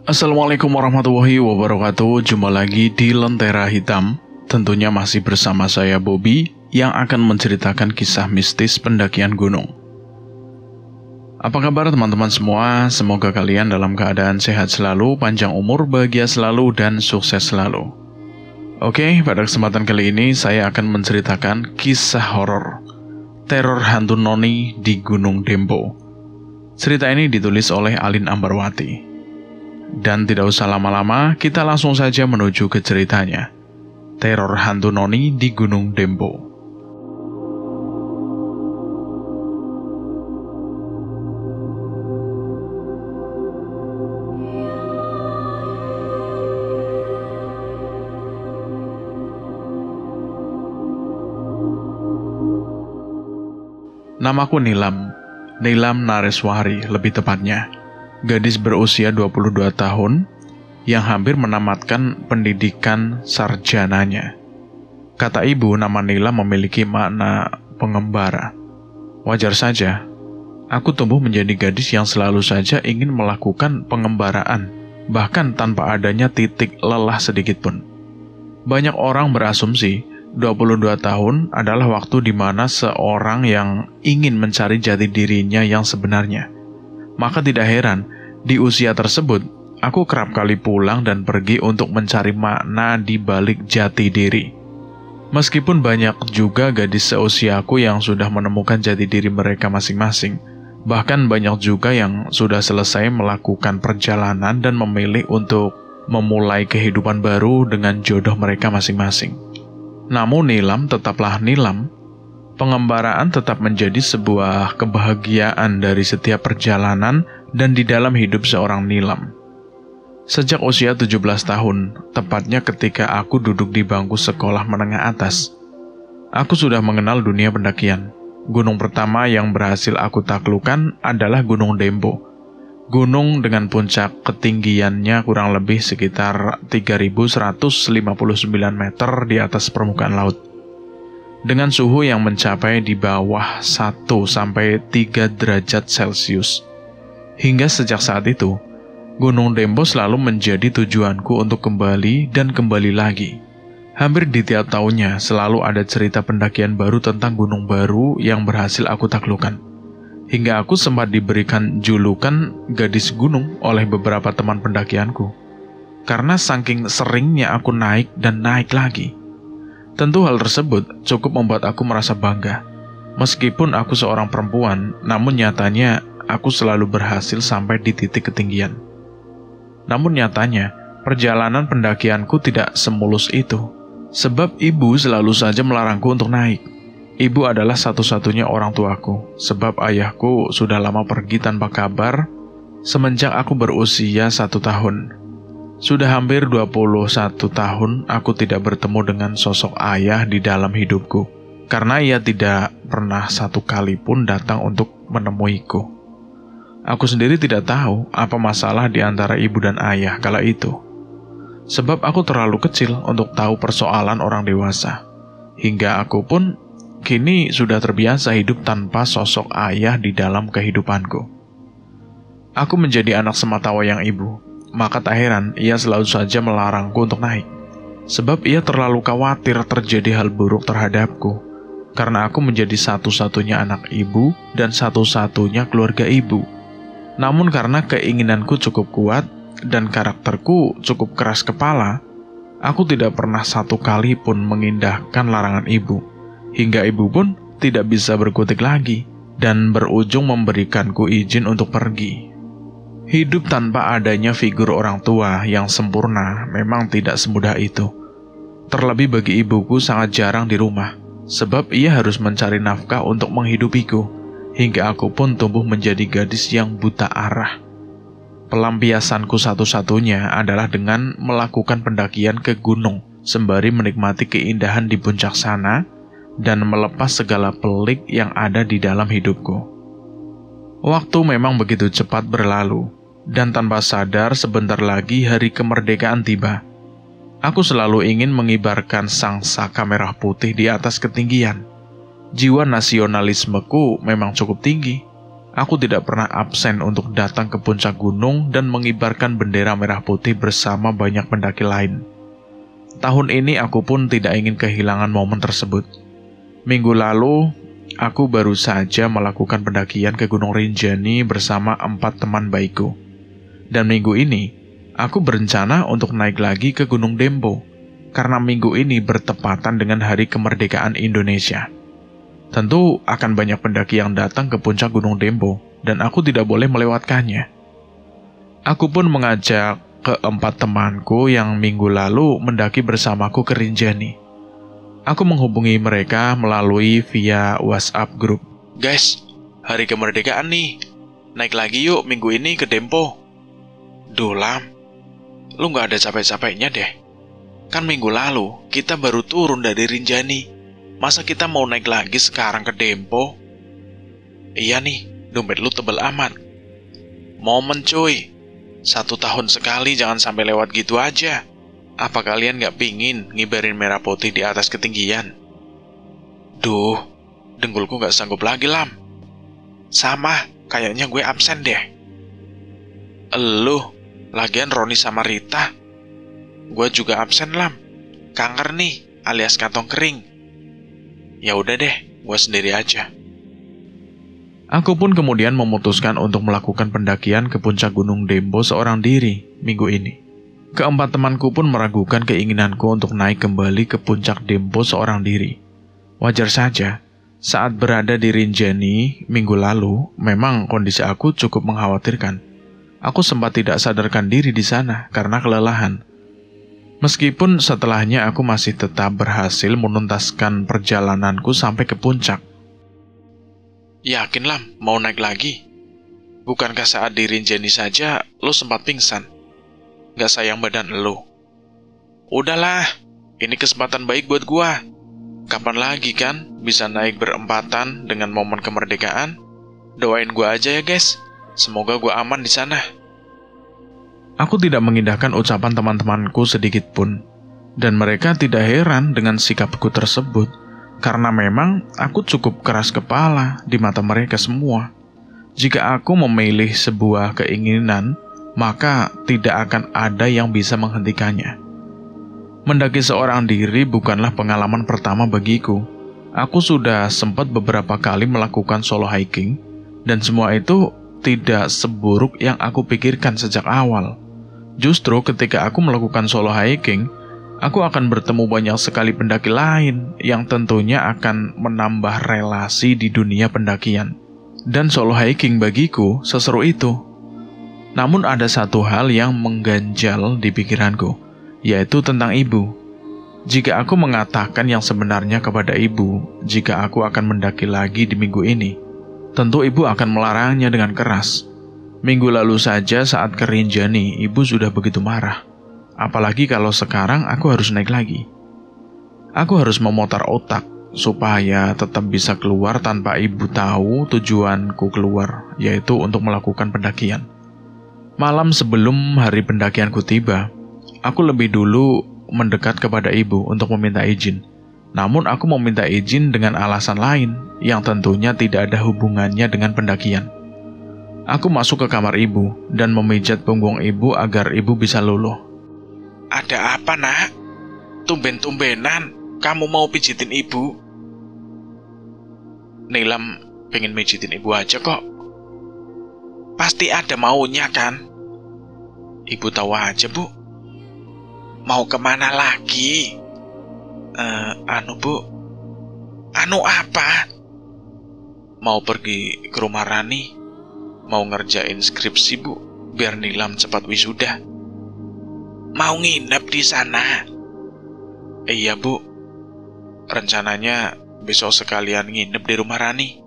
Assalamualaikum warahmatullahi wabarakatuh. Jumpa lagi di Lentera Hitam. Tentunya masih bersama saya Bobby yang akan menceritakan kisah mistis pendakian gunung. Apa kabar teman-teman semua? Semoga kalian dalam keadaan sehat selalu, panjang umur, bahagia selalu, dan sukses selalu. Oke, pada kesempatan kali ini saya akan menceritakan kisah horor teror hantu noni di Gunung Dempo. Cerita ini ditulis oleh Alin Ambarwati. Dan tidak usah lama-lama, kita langsung saja menuju ke ceritanya. Teror hantu noni di Gunung Dempo. Namaku Nilam Nareswari lebih tepatnya. Gadis berusia 22 tahun yang hampir menamatkan pendidikan sarjananya. Kata ibu, nama Nilam memiliki makna pengembara. Wajar saja, aku tumbuh menjadi gadis yang selalu saja ingin melakukan pengembaraan, bahkan tanpa adanya titik lelah sedikit pun. Banyak orang berasumsi 22 tahun adalah waktu di mana seorang yang ingin mencari jati dirinya yang sebenarnya. Maka tidak heran, di usia tersebut, aku kerap kali pulang dan pergi untuk mencari makna di balik jati diri. Meskipun banyak juga gadis seusiaku yang sudah menemukan jati diri mereka masing-masing, bahkan banyak juga yang sudah selesai melakukan perjalanan dan memilih untuk memulai kehidupan baru dengan jodoh mereka masing-masing. Namun Nilam tetaplah Nilam. Pengembaraan tetap menjadi sebuah kebahagiaan dari setiap perjalanan dan di dalam hidup seorang Nilam. Sejak usia 17 tahun, tepatnya ketika aku duduk di bangku sekolah menengah atas, aku sudah mengenal dunia pendakian. Gunung pertama yang berhasil aku taklukkan adalah Gunung Dempo. Gunung dengan puncak ketinggiannya kurang lebih sekitar 3.159 meter di atas permukaan laut. Dengan suhu yang mencapai di bawah 1-3 derajat Celcius. Hingga sejak saat itu, Gunung Dempo selalu menjadi tujuanku untuk kembali dan kembali lagi. Hampir di tiap tahunnya selalu ada cerita pendakian baru tentang gunung baru yang berhasil aku taklukkan. Hingga aku sempat diberikan julukan gadis gunung oleh beberapa teman pendakianku. Karena saking seringnya aku naik dan naik lagi. Tentu hal tersebut cukup membuat aku merasa bangga. Meskipun aku seorang perempuan, namun nyatanya aku selalu berhasil sampai di titik ketinggian. Namun nyatanya, perjalanan pendakianku tidak semulus itu. Sebab ibu selalu saja melarangku untuk naik. Ibu adalah satu-satunya orang tuaku, sebab ayahku sudah lama pergi tanpa kabar semenjak aku berusia 1 tahun. Sudah hampir 21 tahun aku tidak bertemu dengan sosok ayah di dalam hidupku, karena ia tidak pernah satu kali pun datang untuk menemuiku. Aku sendiri tidak tahu apa masalah di antara ibu dan ayah kala itu. Sebab aku terlalu kecil untuk tahu persoalan orang dewasa. Hingga aku pun kini sudah terbiasa hidup tanpa sosok ayah di dalam kehidupanku. Aku menjadi anak sematawayang ibu. Maka tak heran ia selalu saja melarangku untuk naik. Sebab ia terlalu khawatir terjadi hal buruk terhadapku. Karena aku menjadi satu-satunya anak ibu dan satu-satunya keluarga ibu. Namun karena keinginanku cukup kuat dan karakterku cukup keras kepala, aku tidak pernah satu kali pun mengindahkan larangan ibu. Hingga ibu pun tidak bisa berkutik lagi dan berujung memberikanku izin untuk pergi. Hidup tanpa adanya figur orang tua yang sempurna memang tidak semudah itu. Terlebih bagi ibuku sangat jarang di rumah, sebab ia harus mencari nafkah untuk menghidupiku, hingga aku pun tumbuh menjadi gadis yang buta arah. Pelampiasanku satu-satunya adalah dengan melakukan pendakian ke gunung, sembari menikmati keindahan di puncak sana, dan melepas segala pelik yang ada di dalam hidupku. Waktu memang begitu cepat berlalu. Dan tanpa sadar sebentar lagi hari kemerdekaan tiba. Aku selalu ingin mengibarkan sangsaka merah putih di atas ketinggian. Jiwa nasionalismeku memang cukup tinggi. Aku tidak pernah absen untuk datang ke puncak gunung dan mengibarkan bendera merah putih bersama banyak pendaki lain. Tahun ini aku pun tidak ingin kehilangan momen tersebut. Minggu lalu, aku baru saja melakukan pendakian ke Gunung Rinjani bersama 4 teman baikku. Dan minggu ini, aku berencana untuk naik lagi ke Gunung Dempo, karena minggu ini bertepatan dengan Hari Kemerdekaan Indonesia. Tentu akan banyak pendaki yang datang ke puncak Gunung Dempo, dan aku tidak boleh melewatkannya. Aku pun mengajak ke-4 temanku yang minggu lalu mendaki bersamaku ke Rinjani. Aku menghubungi mereka melalui via WhatsApp grup. "Guys, Hari Kemerdekaan nih, naik lagi yuk minggu ini ke Dempo." "Duh Lam, lu gak ada capek-capeknya deh. Kan minggu lalu kita baru turun dari Rinjani. Masa kita mau naik lagi sekarang ke Dempo?" "Iya nih, dompet lu tebel amat. Momen cuy, 1 tahun sekali, jangan sampai lewat gitu aja. Apa kalian gak pingin ngibarin merah putih di atas ketinggian?" "Duh, dengkulku gak sanggup lagi Lam. Sama, kayaknya gue absen deh." "Elu, lagian Roni sama Rita. Gue juga absen Lam. Kanker nih, alias kantong kering." "Ya udah deh, gue sendiri aja." Aku pun kemudian memutuskan untuk melakukan pendakian ke puncak Gunung Dempo seorang diri minggu ini. Ke-4 temanku pun meragukan keinginanku untuk naik kembali ke puncak Dempo seorang diri. Wajar saja, saat berada di Rinjani minggu lalu, memang kondisi aku cukup mengkhawatirkan. Aku sempat tidak sadarkan diri di sana karena kelelahan. Meskipun setelahnya aku masih tetap berhasil menuntaskan perjalananku sampai ke puncak. "Yakin Lam, mau naik lagi? Bukankah saat di Rinjani saja lo sempat pingsan? Gak sayang badan lo?" "Udahlah, ini kesempatan baik buat gua. Kapan lagi kan bisa naik berempatan dengan momen kemerdekaan? Doain gua aja ya guys, semoga gua aman di sana." Aku tidak mengindahkan ucapan teman-temanku sedikit pun, dan mereka tidak heran dengan sikapku tersebut, karena memang aku cukup keras kepala di mata mereka semua. Jika aku memilih sebuah keinginan, maka tidak akan ada yang bisa menghentikannya. Mendaki seorang diri bukanlah pengalaman pertama bagiku. Aku sudah sempat beberapa kali melakukan solo hiking, dan semua itu tidak seburuk yang aku pikirkan sejak awal. Justru ketika aku melakukan solo hiking, aku akan bertemu banyak sekali pendaki lain yang tentunya akan menambah relasi di dunia pendakian. Dan solo hiking bagiku seseru itu. Namun ada satu hal yang mengganjal di pikiranku, yaitu tentang ibu. Jika aku mengatakan yang sebenarnya kepada ibu, jika aku akan mendaki lagi di minggu ini, tentu ibu akan melarangnya dengan keras. Minggu lalu saja saat ke Rinjani, ibu sudah begitu marah. Apalagi kalau sekarang aku harus naik lagi. Aku harus memutar otak supaya tetap bisa keluar tanpa ibu tahu tujuanku keluar, yaitu untuk melakukan pendakian. Malam sebelum hari pendakianku tiba, aku lebih dulu mendekat kepada ibu untuk meminta izin. Namun aku meminta izin dengan alasan lain yang tentunya tidak ada hubungannya dengan pendakian. Aku masuk ke kamar ibu dan memijat punggung ibu agar ibu bisa luluh. "Ada apa nak? Tumben-tumbenan kamu mau pijitin ibu?" "Nilam pengen pijitin ibu aja kok." "Pasti ada maunya kan?" "Ibu tahu aja bu." "Mau kemana lagi?" Bu." "Anu apa?" "Mau pergi ke rumah Rani. Mau ngerjain skripsi bu, biar Nilam cepat wisuda." "Mau nginep di sana?" "Iya bu, rencananya besok sekalian nginep di rumah Rani."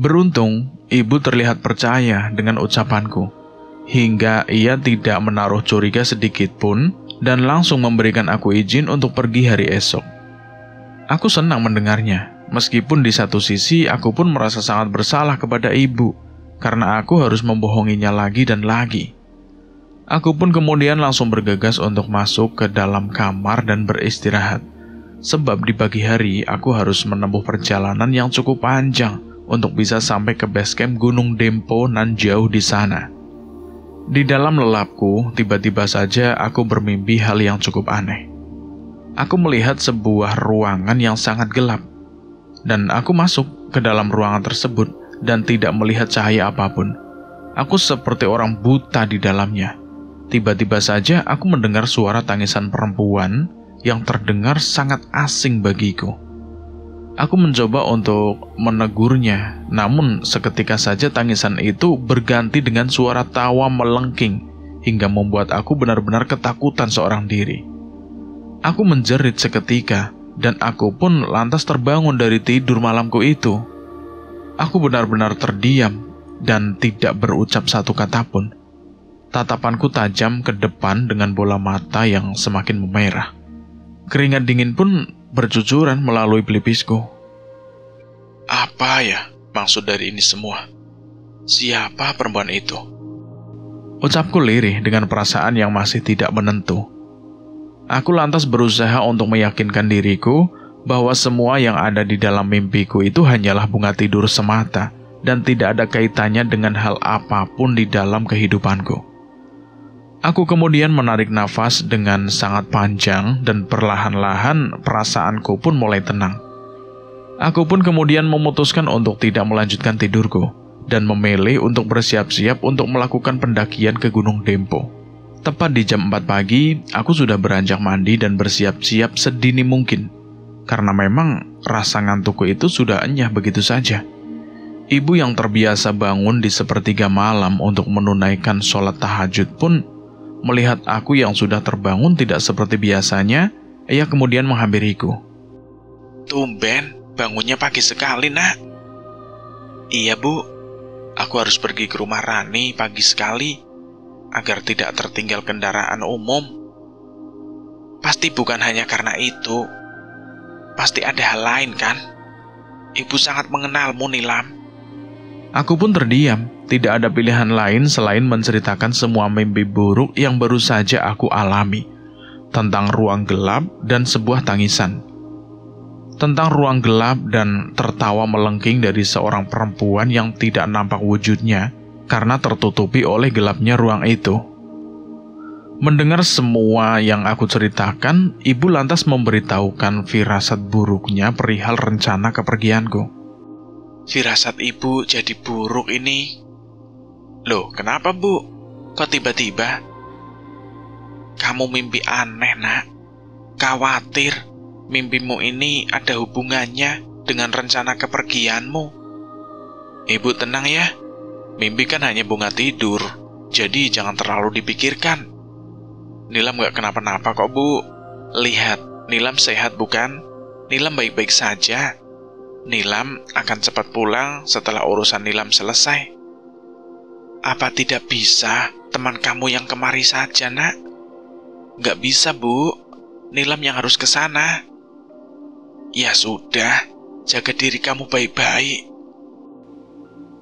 Beruntung, ibu terlihat percaya dengan ucapanku, hingga ia tidak menaruh curiga sedikit pun dan langsung memberikan aku izin untuk pergi hari esok. Aku senang mendengarnya, meskipun di satu sisi aku pun merasa sangat bersalah kepada ibu, karena aku harus membohonginya lagi dan lagi. Aku pun kemudian langsung bergegas untuk masuk ke dalam kamar dan beristirahat. Sebab di pagi hari aku harus menempuh perjalanan yang cukup panjang untuk bisa sampai ke base camp Gunung Dempo nan jauh di sana. Di dalam lelapku, tiba-tiba saja aku bermimpi hal yang cukup aneh. Aku melihat sebuah ruangan yang sangat gelap, dan aku masuk ke dalam ruangan tersebut dan tidak melihat cahaya apapun. Aku seperti orang buta di dalamnya. Tiba-tiba saja aku mendengar suara tangisan perempuan yang terdengar sangat asing bagiku. Aku mencoba untuk menegurnya, namun seketika saja tangisan itu berganti dengan suara tawa melengking hingga membuat aku benar-benar ketakutan seorang diri. Aku menjerit seketika, dan aku pun lantas terbangun dari tidur malamku itu. Aku benar-benar terdiam dan tidak berucap satu kata pun. Tatapanku tajam ke depan dengan bola mata yang semakin memerah. Keringat dingin pun bercucuran melalui pelipisku. Apa ya maksud dari ini semua? Siapa perempuan itu? Ucapku lirih dengan perasaan yang masih tidak menentu. Aku lantas berusaha untuk meyakinkan diriku bahwa semua yang ada di dalam mimpiku itu hanyalah bunga tidur semata dan tidak ada kaitannya dengan hal apapun di dalam kehidupanku. Aku kemudian menarik nafas dengan sangat panjang dan perlahan-lahan perasaanku pun mulai tenang. Aku pun kemudian memutuskan untuk tidak melanjutkan tidurku dan memilih untuk bersiap-siap untuk melakukan pendakian ke Gunung Dempo. Tepat di jam 4 pagi, aku sudah beranjak mandi dan bersiap-siap sedini mungkin. Karena memang rasa ngantukku itu sudah enyah begitu saja. Ibu yang terbiasa bangun di sepertiga malam untuk menunaikan sholat tahajud pun melihat aku yang sudah terbangun tidak seperti biasanya. Ia kemudian menghampiriku. Tumben, bangunnya pagi sekali, Nak. Iya, Bu. Aku harus pergi ke rumah Rani pagi sekali agar tidak tertinggal kendaraan umum. Pasti bukan hanya karena itu. Pasti ada hal lain, kan? Ibu sangat mengenalmu, Nilam. Aku pun terdiam. Tidak ada pilihan lain selain menceritakan semua mimpi buruk yang baru saja aku alami. Tentang ruang gelap dan sebuah tangisan. Tentang ruang gelap dan tertawa melengking dari seorang perempuan yang tidak nampak wujudnya karena tertutupi oleh gelapnya ruang itu. Mendengar semua yang aku ceritakan, ibu lantas memberitahukan firasat buruknya perihal rencana kepergianku. Firasat ibu jadi buruk ini. Loh, kenapa, Bu? Kok tiba-tiba? Kamu mimpi aneh, Nak. Khawatir mimpimu ini ada hubungannya dengan rencana kepergianmu. Ibu tenang ya. Mimpi kan hanya bunga tidur, jadi jangan terlalu dipikirkan. Nilam gak kenapa-napa kok, Bu. Lihat, Nilam sehat bukan? Nilam baik-baik saja. Nilam akan cepat pulang setelah urusan Nilam selesai. Apa tidak bisa teman kamu yang kemari saja, Nak? Gak bisa, Bu. Nilam yang harus ke sana. Ya sudah, jaga diri kamu baik-baik.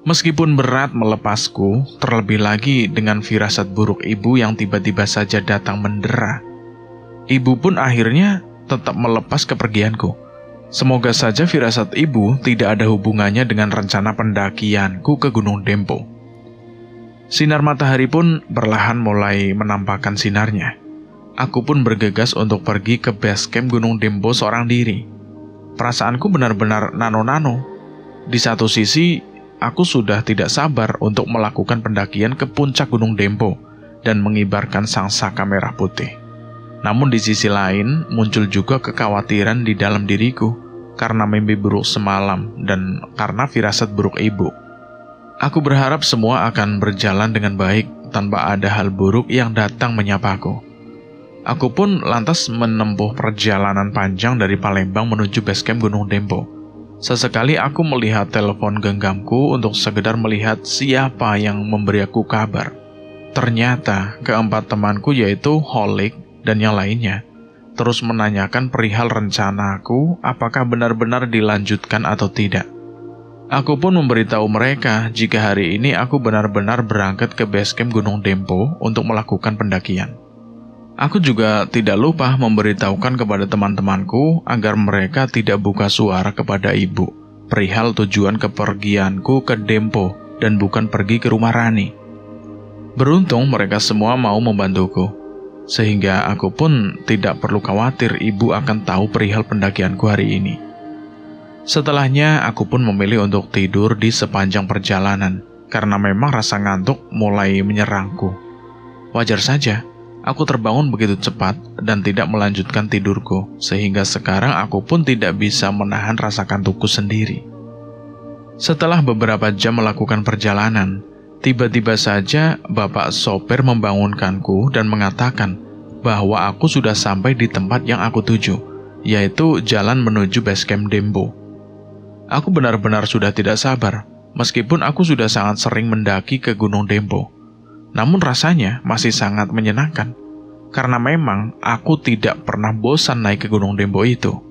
Meskipun berat melepasku, terlebih lagi dengan firasat buruk ibu yang tiba-tiba saja datang mendera, ibu pun akhirnya tetap melepas kepergianku. Semoga saja firasat ibu tidak ada hubungannya dengan rencana pendakianku ke Gunung Dempo. Sinar matahari pun perlahan mulai menampakkan sinarnya. Aku pun bergegas untuk pergi ke base camp Gunung Dempo seorang diri. Perasaanku benar-benar nano-nano. Di satu sisi, aku sudah tidak sabar untuk melakukan pendakian ke puncak Gunung Dempo dan mengibarkan sangsaka merah putih. Namun di sisi lain, muncul juga kekhawatiran di dalam diriku karena mimpi buruk semalam dan karena firasat buruk ibu. Aku berharap semua akan berjalan dengan baik tanpa ada hal buruk yang datang menyapaku. Aku pun lantas menempuh perjalanan panjang dari Palembang menuju base camp Gunung Dempo. Sesekali aku melihat telepon genggamku untuk sekedar melihat siapa yang memberi aku kabar. Ternyata keempat temanku yaitu Holik dan yang lainnya terus menanyakan perihal rencanaku apakah benar-benar dilanjutkan atau tidak. Aku pun memberitahu mereka jika hari ini aku benar-benar berangkat ke base camp Gunung Dempo untuk melakukan pendakian. Aku juga tidak lupa memberitahukan kepada teman-temanku agar mereka tidak buka suara kepada ibu perihal tujuan kepergianku ke Dempo dan bukan pergi ke rumah Rani. Beruntung mereka semua mau membantuku, sehingga aku pun tidak perlu khawatir ibu akan tahu perihal pendakianku hari ini. Setelahnya, aku pun memilih untuk tidur di sepanjang perjalanan, karena memang rasa ngantuk mulai menyerangku. Wajar saja, aku terbangun begitu cepat dan tidak melanjutkan tidurku, sehingga sekarang aku pun tidak bisa menahan rasa kantukku sendiri. Setelah beberapa jam melakukan perjalanan, tiba-tiba saja bapak sopir membangunkanku dan mengatakan bahwa aku sudah sampai di tempat yang aku tuju, yaitu jalan menuju base camp Dempo. Aku benar-benar sudah tidak sabar, meskipun aku sudah sangat sering mendaki ke Gunung Dempo. Namun rasanya masih sangat menyenangkan, karena memang aku tidak pernah bosan naik ke Gunung Dempo itu.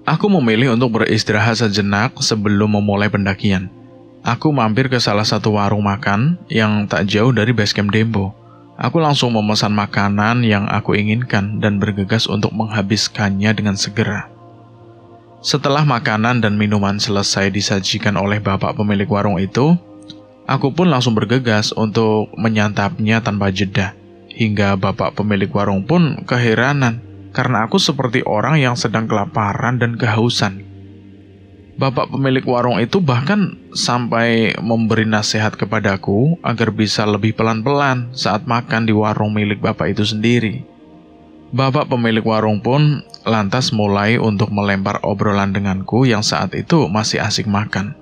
Aku memilih untuk beristirahat sejenak sebelum memulai pendakian. Aku mampir ke salah satu warung makan yang tak jauh dari base camp Dempo. Aku langsung memesan makanan yang aku inginkan dan bergegas untuk menghabiskannya dengan segera. Setelah makanan dan minuman selesai disajikan oleh bapak pemilik warung itu, aku pun langsung bergegas untuk menyantapnya tanpa jeda, hingga bapak pemilik warung pun keheranan karena aku seperti orang yang sedang kelaparan dan kehausan. Bapak pemilik warung itu bahkan sampai memberi nasihat kepadaku agar bisa lebih pelan-pelan saat makan di warung milik bapak itu sendiri. Bapak pemilik warung pun lantas mulai untuk melempar obrolan denganku yang saat itu masih asik makan.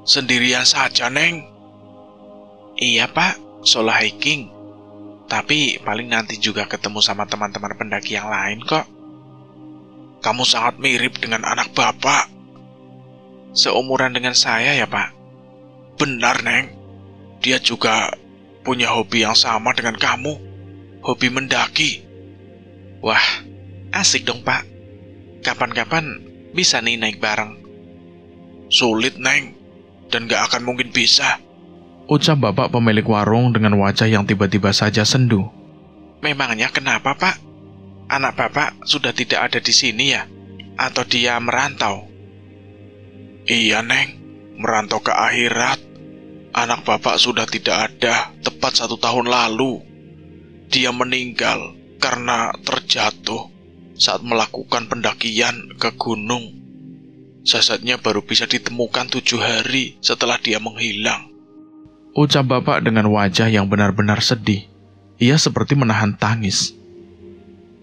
Sendirian saja, Neng? Iya, Pak. Solo hiking. Tapi paling nanti juga ketemu sama teman-teman pendaki yang lain kok. Kamu sangat mirip dengan anak Bapak. Seumuran dengan saya ya, Pak? Benar, Neng. Dia juga punya hobi yang sama dengan kamu. Hobi mendaki. Wah, asik dong, Pak. Kapan-kapan bisa nih naik bareng. Sulit, Neng. Dan gak akan mungkin bisa. Ucap bapak pemilik warung dengan wajah yang tiba-tiba saja sendu. Memangnya kenapa, Pak? Anak Bapak sudah tidak ada di sini ya? Atau dia merantau? Iya, Neng. Merantau ke akhirat. Anak Bapak sudah tidak ada tepat 1 tahun lalu. Dia meninggal karena terjatuh saat melakukan pendakian ke gunung. Jasadnya baru bisa ditemukan 7 hari setelah dia menghilang. Ucap bapak dengan wajah yang benar-benar sedih. Ia seperti menahan tangis.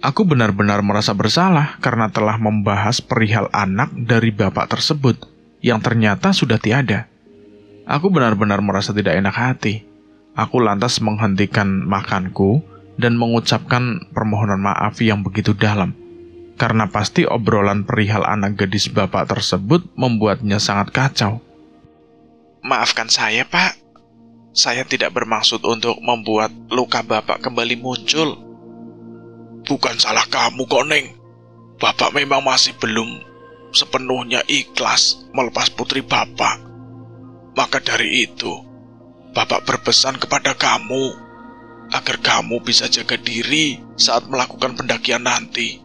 Aku benar-benar merasa bersalah karena telah membahas perihal anak dari bapak tersebut yang ternyata sudah tiada. Aku benar-benar merasa tidak enak hati. Aku lantas menghentikan makanku dan mengucapkan permohonan maaf yang begitu dalam, karena pasti obrolan perihal anak gadis bapak tersebut membuatnya sangat kacau. Maafkan saya, Pak. Saya tidak bermaksud untuk membuat luka Bapak kembali muncul. Bukan salah kamu kok, Neng. Bapak memang masih belum sepenuhnya ikhlas melepas putri Bapak. Maka dari itu, Bapak berpesan kepada kamu agar kamu bisa jaga diri saat melakukan pendakian nanti.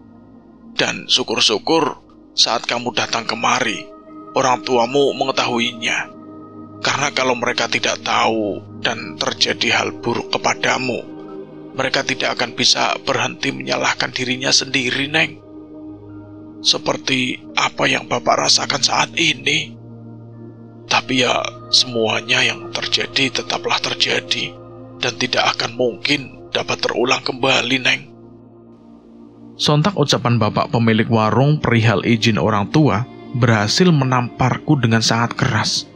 Dan syukur-syukur saat kamu datang kemari, orang tuamu mengetahuinya. Karena kalau mereka tidak tahu dan terjadi hal buruk kepadamu, mereka tidak akan bisa berhenti menyalahkan dirinya sendiri, Neng. Seperti apa yang Bapak rasakan saat ini. Tapi ya, semuanya yang terjadi tetaplah terjadi. Dan tidak akan mungkin dapat terulang kembali, Neng. Sontak ucapan bapak pemilik warung perihal izin orang tua berhasil menamparku dengan sangat keras.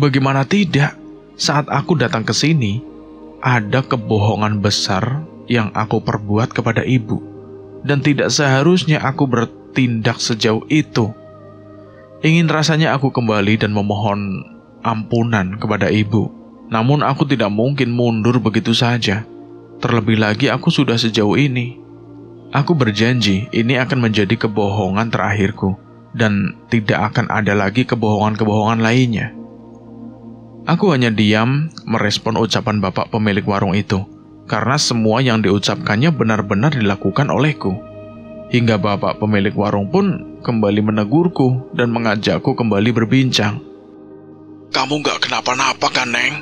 Bagaimana tidak, saat aku datang ke sini, ada kebohongan besar yang aku perbuat kepada ibu. Dan tidak seharusnya aku bertindak sejauh itu. Ingin rasanya aku kembali dan memohon ampunan kepada ibu. Namun aku tidak mungkin mundur begitu saja. Terlebih lagi aku sudah sejauh ini. Aku berjanji ini akan menjadi kebohongan terakhirku. Dan tidak akan ada lagi kebohongan-kebohongan lainnya. Aku hanya diam merespon ucapan bapak pemilik warung itu. Karena semua yang diucapkannya benar-benar dilakukan olehku. Hingga bapak pemilik warung pun kembali menegurku dan mengajakku kembali berbincang. Kamu nggak kenapa-napa kan, Neng?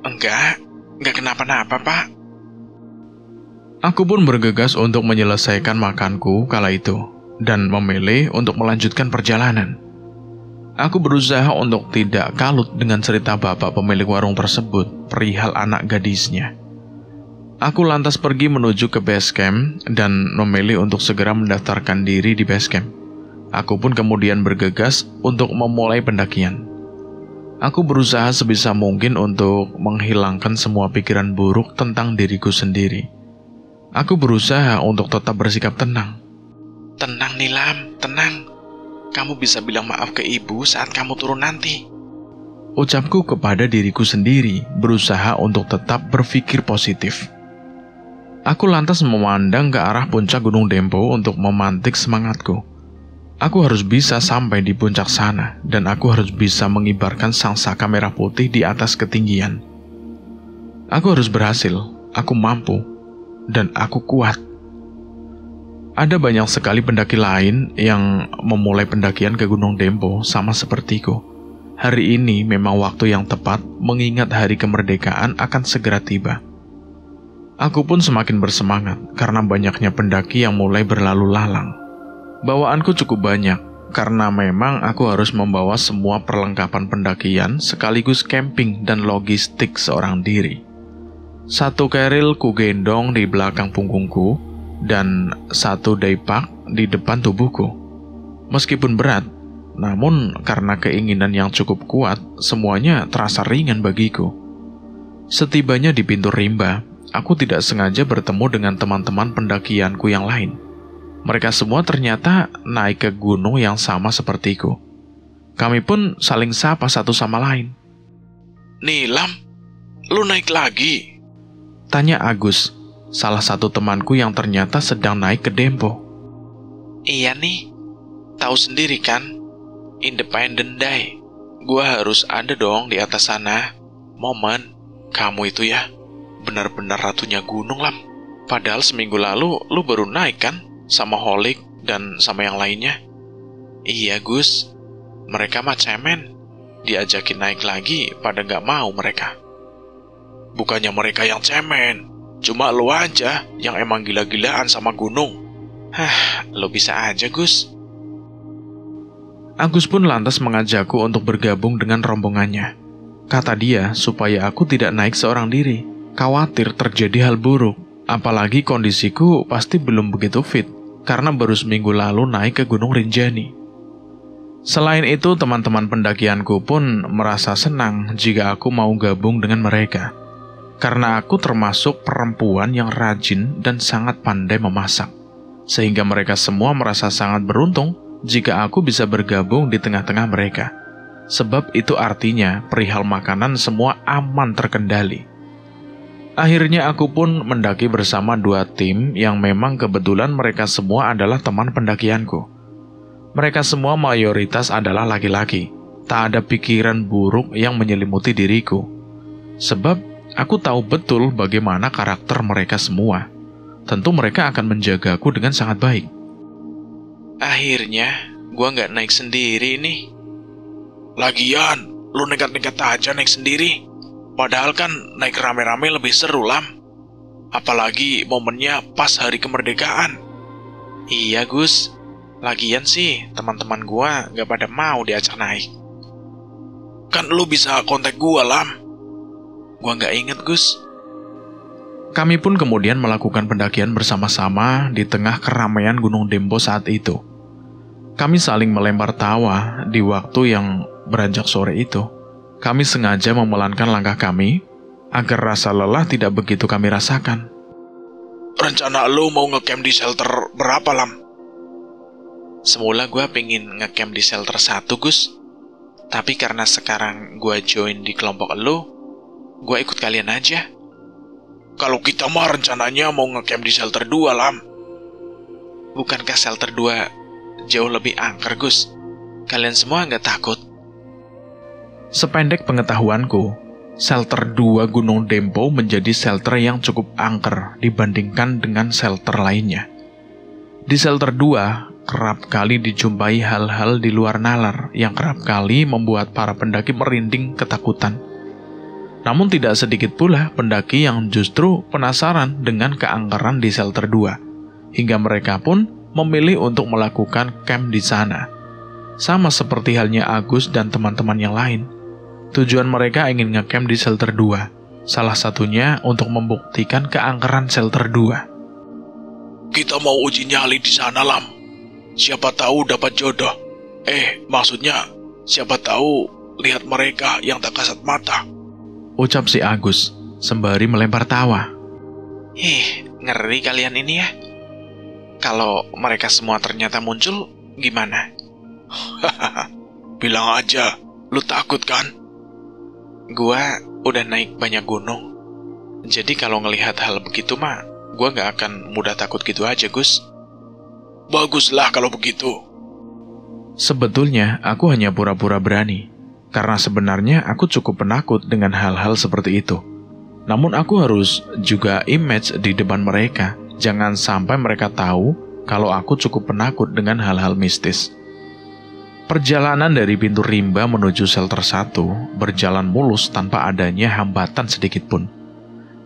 Nggak kenapa-napa, Pak. Aku pun bergegas untuk menyelesaikan makanku kala itu, dan memilih untuk melanjutkan perjalanan. Aku berusaha untuk tidak kalut dengan cerita bapak pemilik warung tersebut perihal anak gadisnya. Aku lantas pergi menuju ke base camp dan memilih untuk segera mendaftarkan diri di base camp. Aku pun kemudian bergegas untuk memulai pendakian. Aku berusaha sebisa mungkin untuk menghilangkan semua pikiran buruk tentang diriku sendiri. Aku berusaha untuk tetap bersikap tenang. Tenang, Nilam, tenang. Kamu bisa bilang maaf ke ibu saat kamu turun nanti. Ucapku kepada diriku sendiri, berusaha untuk tetap berpikir positif. Aku lantas memandang ke arah puncak Gunung Dempo untuk memantik semangatku. Aku harus bisa sampai di puncak sana, dan aku harus bisa mengibarkan sangsaka merah putih di atas ketinggian. Aku harus berhasil, aku mampu, dan aku kuat. Ada banyak sekali pendaki lain yang memulai pendakian ke Gunung Dempo sama sepertiku. Hari ini memang waktu yang tepat mengingat hari kemerdekaan akan segera tiba. Aku pun semakin bersemangat karena banyaknya pendaki yang mulai berlalu lalang. Bawaanku cukup banyak karena memang aku harus membawa semua perlengkapan pendakian sekaligus camping dan logistik seorang diri. Satu keril ku gendong di belakang punggungku, dan satu daypack di depan tubuhku. Meskipun berat, namun karena keinginan yang cukup kuat, semuanya terasa ringan bagiku. Setibanya di pintu rimba, aku tidak sengaja bertemu dengan teman-teman pendakianku yang lain. Mereka semua ternyata naik ke gunung yang sama sepertiku. Kami pun saling sapa satu sama lain. Nilam, lu naik lagi? Tanya Agus, salah satu temanku yang ternyata sedang naik ke Dempo. Iya nih, tahu sendiri kan, Independent Day. Gua harus ada dong di atas sana. Momen, kamu itu ya, benar-benar ratunya gunung, Lam. Padahal seminggu lalu lu baru naik kan, sama Holik dan sama yang lainnya. Iya Gus, mereka mah cemen. Diajakin naik lagi, pada nggak mau mereka. Bukannya mereka yang cemen, cuma lo aja yang emang gila-gilaan sama gunung. Lo bisa aja, Gus. Agus pun lantas mengajakku untuk bergabung dengan rombongannya. Kata dia supaya aku tidak naik seorang diri, khawatir terjadi hal buruk. Apalagi kondisiku pasti belum begitu fit, karena baru seminggu lalu naik ke Gunung Rinjani. Selain itu, teman-teman pendakianku pun merasa senang jika aku mau gabung dengan mereka. Karena aku termasuk perempuan yang rajin dan sangat pandai memasak. Sehingga mereka semua merasa sangat beruntung jika aku bisa bergabung di tengah-tengah mereka. Sebab itu artinya perihal makanan semua aman terkendali. Akhirnya aku pun mendaki bersama dua tim yang memang kebetulan mereka semua adalah teman pendakianku. Mereka semua mayoritas adalah laki-laki. Tak ada pikiran buruk yang menyelimuti diriku. Sebab aku tahu betul bagaimana karakter mereka semua. Tentu mereka akan menjagaku dengan sangat baik. Akhirnya, gua nggak naik sendiri nih. Lagian, lu nekat-nekat aja naik sendiri. Padahal kan naik rame-rame lebih seru, Lam. Apalagi momennya pas hari kemerdekaan. Iya, Gus. Lagian sih, teman-teman gua nggak pada mau diajak naik. Kan lu bisa kontak gua, Lam. Gua nggak inget, Gus. Kami pun kemudian melakukan pendakian bersama-sama di tengah keramaian Gunung Dempo saat itu. Kami saling melempar tawa di waktu yang beranjak sore itu. Kami sengaja memelankan langkah kami agar rasa lelah tidak begitu kami rasakan. Rencana lu mau ngecamp di shelter berapa, Lam? Semula gue pengen ngecamp di shelter 1, Gus. Tapi karena sekarang gue join di kelompok lu, gue ikut kalian aja. Kalau kita mah rencananya mau ngecamp di shelter 2, Lam. Bukankah shelter 2 jauh lebih angker, Gus? Kalian semua nggak takut? Sependek pengetahuanku, shelter 2 Gunung Dempo menjadi shelter yang cukup angker dibandingkan dengan shelter lainnya. Di shelter 2, kerap kali dijumpai hal-hal di luar nalar yang kerap kali membuat para pendaki merinding ketakutan. Namun tidak sedikit pula pendaki yang justru penasaran dengan keangkeran di shelter 2, hingga mereka pun memilih untuk melakukan camp di sana. Sama seperti halnya Agus dan teman-teman yang lain. Tujuan mereka ingin ngecamp di shelter 2, salah satunya untuk membuktikan keangkeran shelter 2. Kita mau uji nyali di sana, Lam. Siapa tahu dapat jodoh. Maksudnya, siapa tahu lihat mereka yang tak kasat mata. Ucap si Agus, sembari melempar tawa. Ngeri kalian ini ya. Kalau mereka semua ternyata muncul, gimana? Bilang aja, lu takut kan? Gua udah naik banyak gunung. Jadi kalau ngelihat hal begitu mah, gua gak akan mudah takut gitu aja, Gus. Baguslah kalau begitu. Sebetulnya aku hanya pura-pura berani, karena sebenarnya aku cukup penakut dengan hal-hal seperti itu. Namun aku harus juga image di depan mereka. Jangan sampai mereka tahu kalau aku cukup penakut dengan hal-hal mistis. Perjalanan dari pintu rimba menuju shelter 1 berjalan mulus tanpa adanya hambatan sedikit pun.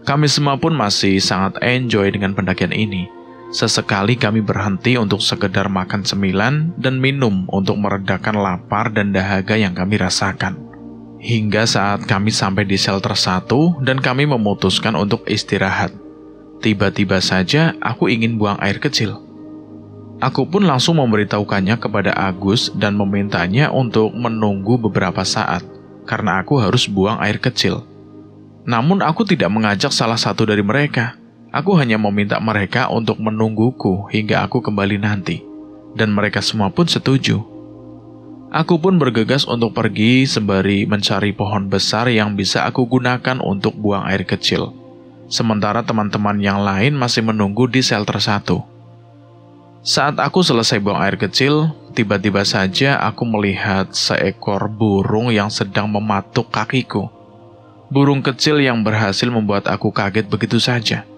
Kami semua pun masih sangat enjoy dengan pendakian ini. Sesekali kami berhenti untuk sekedar makan cemilan dan minum untuk meredakan lapar dan dahaga yang kami rasakan. Hingga saat kami sampai di shelter 1 dan kami memutuskan untuk istirahat. Tiba-tiba saja aku ingin buang air kecil. Aku pun langsung memberitahukannya kepada Agus dan memintanya untuk menunggu beberapa saat, karena aku harus buang air kecil. Namun aku tidak mengajak salah satu dari mereka. Aku hanya meminta mereka untuk menungguku hingga aku kembali nanti, dan mereka semua pun setuju. Aku pun bergegas untuk pergi sembari mencari pohon besar yang bisa aku gunakan untuk buang air kecil. Sementara teman-teman yang lain masih menunggu di shelter 1. Saat aku selesai buang air kecil, tiba-tiba saja aku melihat seekor burung yang sedang mematuk kakiku. Burung kecil yang berhasil membuat aku kaget begitu saja.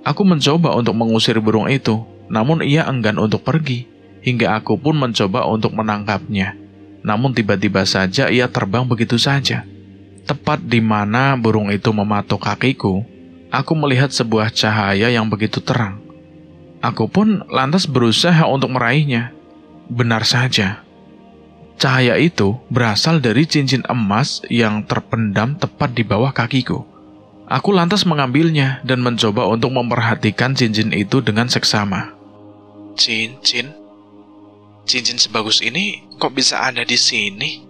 Aku mencoba untuk mengusir burung itu, namun ia enggan untuk pergi, hingga aku pun mencoba untuk menangkapnya. Namun tiba-tiba saja ia terbang begitu saja. Tepat di mana burung itu mematuk kakiku, aku melihat sebuah cahaya yang begitu terang. Aku pun lantas berusaha untuk meraihnya. Benar saja, cahaya itu berasal dari cincin emas yang terpendam tepat di bawah kakiku. Aku lantas mengambilnya dan mencoba untuk memperhatikan cincin itu dengan seksama. Cincin sebagus ini kok bisa ada di sini?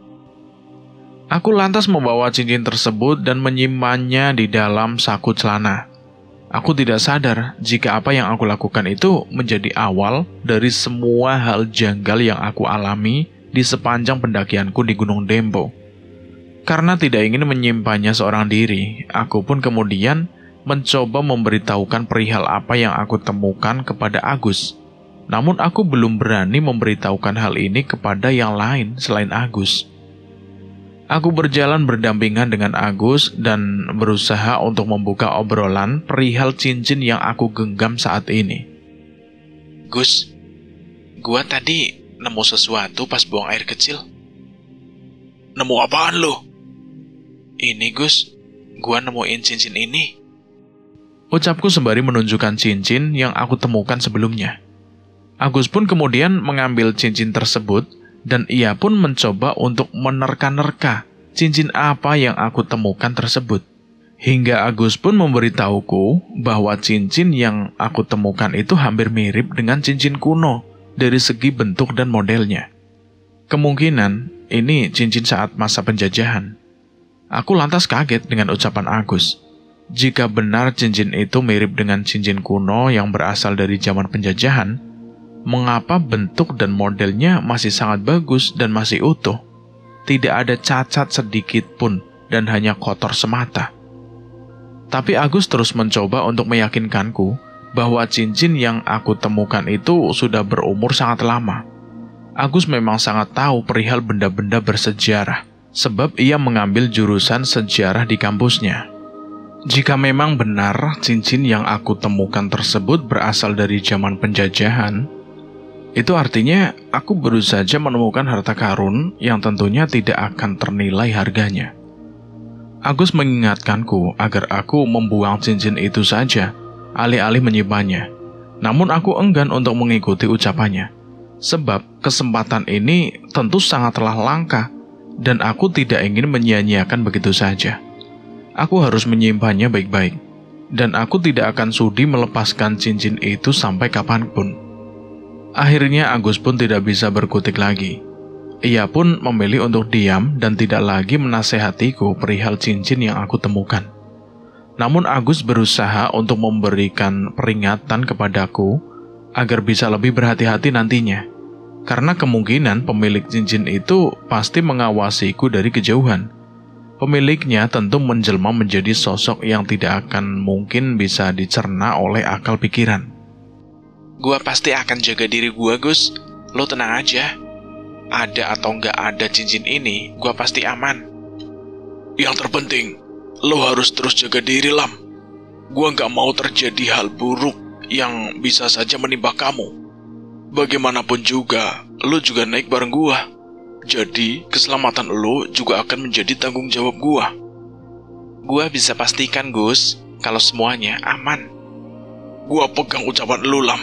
Aku lantas membawa cincin tersebut dan menyimpannya di dalam saku celana. Aku tidak sadar jika apa yang aku lakukan itu menjadi awal dari semua hal janggal yang aku alami di sepanjang pendakianku di Gunung Dempo. Karena tidak ingin menyimpannya seorang diri, aku pun kemudian mencoba memberitahukan perihal apa yang aku temukan kepada Agus. Namun aku belum berani memberitahukan hal ini kepada yang lain selain Agus. Aku berjalan berdampingan dengan Agus dan berusaha untuk membuka obrolan perihal cincin yang aku genggam saat ini. Gus, gua tadi nemu sesuatu pas buang air kecil. Nemu apaan lo? Ini Gus, gua nemuin cincin ini. Ucapku sembari menunjukkan cincin yang aku temukan sebelumnya. Agus pun kemudian mengambil cincin tersebut dan ia pun mencoba untuk menerka-nerka cincin apa yang aku temukan tersebut. Hingga Agus pun memberitahuku bahwa cincin yang aku temukan itu hampir mirip dengan cincin kuno dari segi bentuk dan modelnya. Kemungkinan ini cincin saat masa penjajahan. Aku lantas kaget dengan ucapan Agus. Jika benar cincin itu mirip dengan cincin kuno yang berasal dari zaman penjajahan, mengapa bentuk dan modelnya masih sangat bagus dan masih utuh? Tidak ada cacat sedikit pun dan hanya kotor semata. Tapi Agus terus mencoba untuk meyakinkanku bahwa cincin yang aku temukan itu sudah berumur sangat lama. Agus memang sangat tahu perihal benda-benda bersejarah, sebab ia mengambil jurusan sejarah di kampusnya. Jika memang benar cincin yang aku temukan tersebut berasal dari zaman penjajahan, Itu artinya aku baru saja menemukan harta karun yang tentunya tidak akan ternilai harganya. Agus mengingatkanku agar aku membuang cincin itu saja, alih-alih menyimpannya. Namun aku enggan untuk mengikuti ucapannya, sebab kesempatan ini tentu sangatlah langka, dan aku tidak ingin menyia-nyiakan begitu saja. Aku harus menyimpannya baik-baik, dan aku tidak akan sudi melepaskan cincin itu sampai kapanpun. Akhirnya Agus pun tidak bisa berkutik lagi. Ia pun memilih untuk diam dan tidak lagi menasehatiku perihal cincin yang aku temukan. Namun Agus berusaha untuk memberikan peringatan kepadaku agar bisa lebih berhati-hati nantinya, karena kemungkinan pemilik cincin itu pasti mengawasiku dari kejauhan. Pemiliknya tentu menjelma menjadi sosok yang tidak akan mungkin bisa dicerna oleh akal pikiran. Gua pasti akan jaga diri gua, Gus. Lo tenang aja. Ada atau nggak ada cincin ini, gua pasti aman. Yang terpenting, lo harus terus jaga diri, Lam. Gua nggak mau terjadi hal buruk yang bisa saja menimpa kamu. Bagaimanapun juga, lo juga naik bareng gua. Jadi, keselamatan lo juga akan menjadi tanggung jawab gua. Gua bisa pastikan, Gus, kalau semuanya aman. Gua pegang ucapan lo, Lam.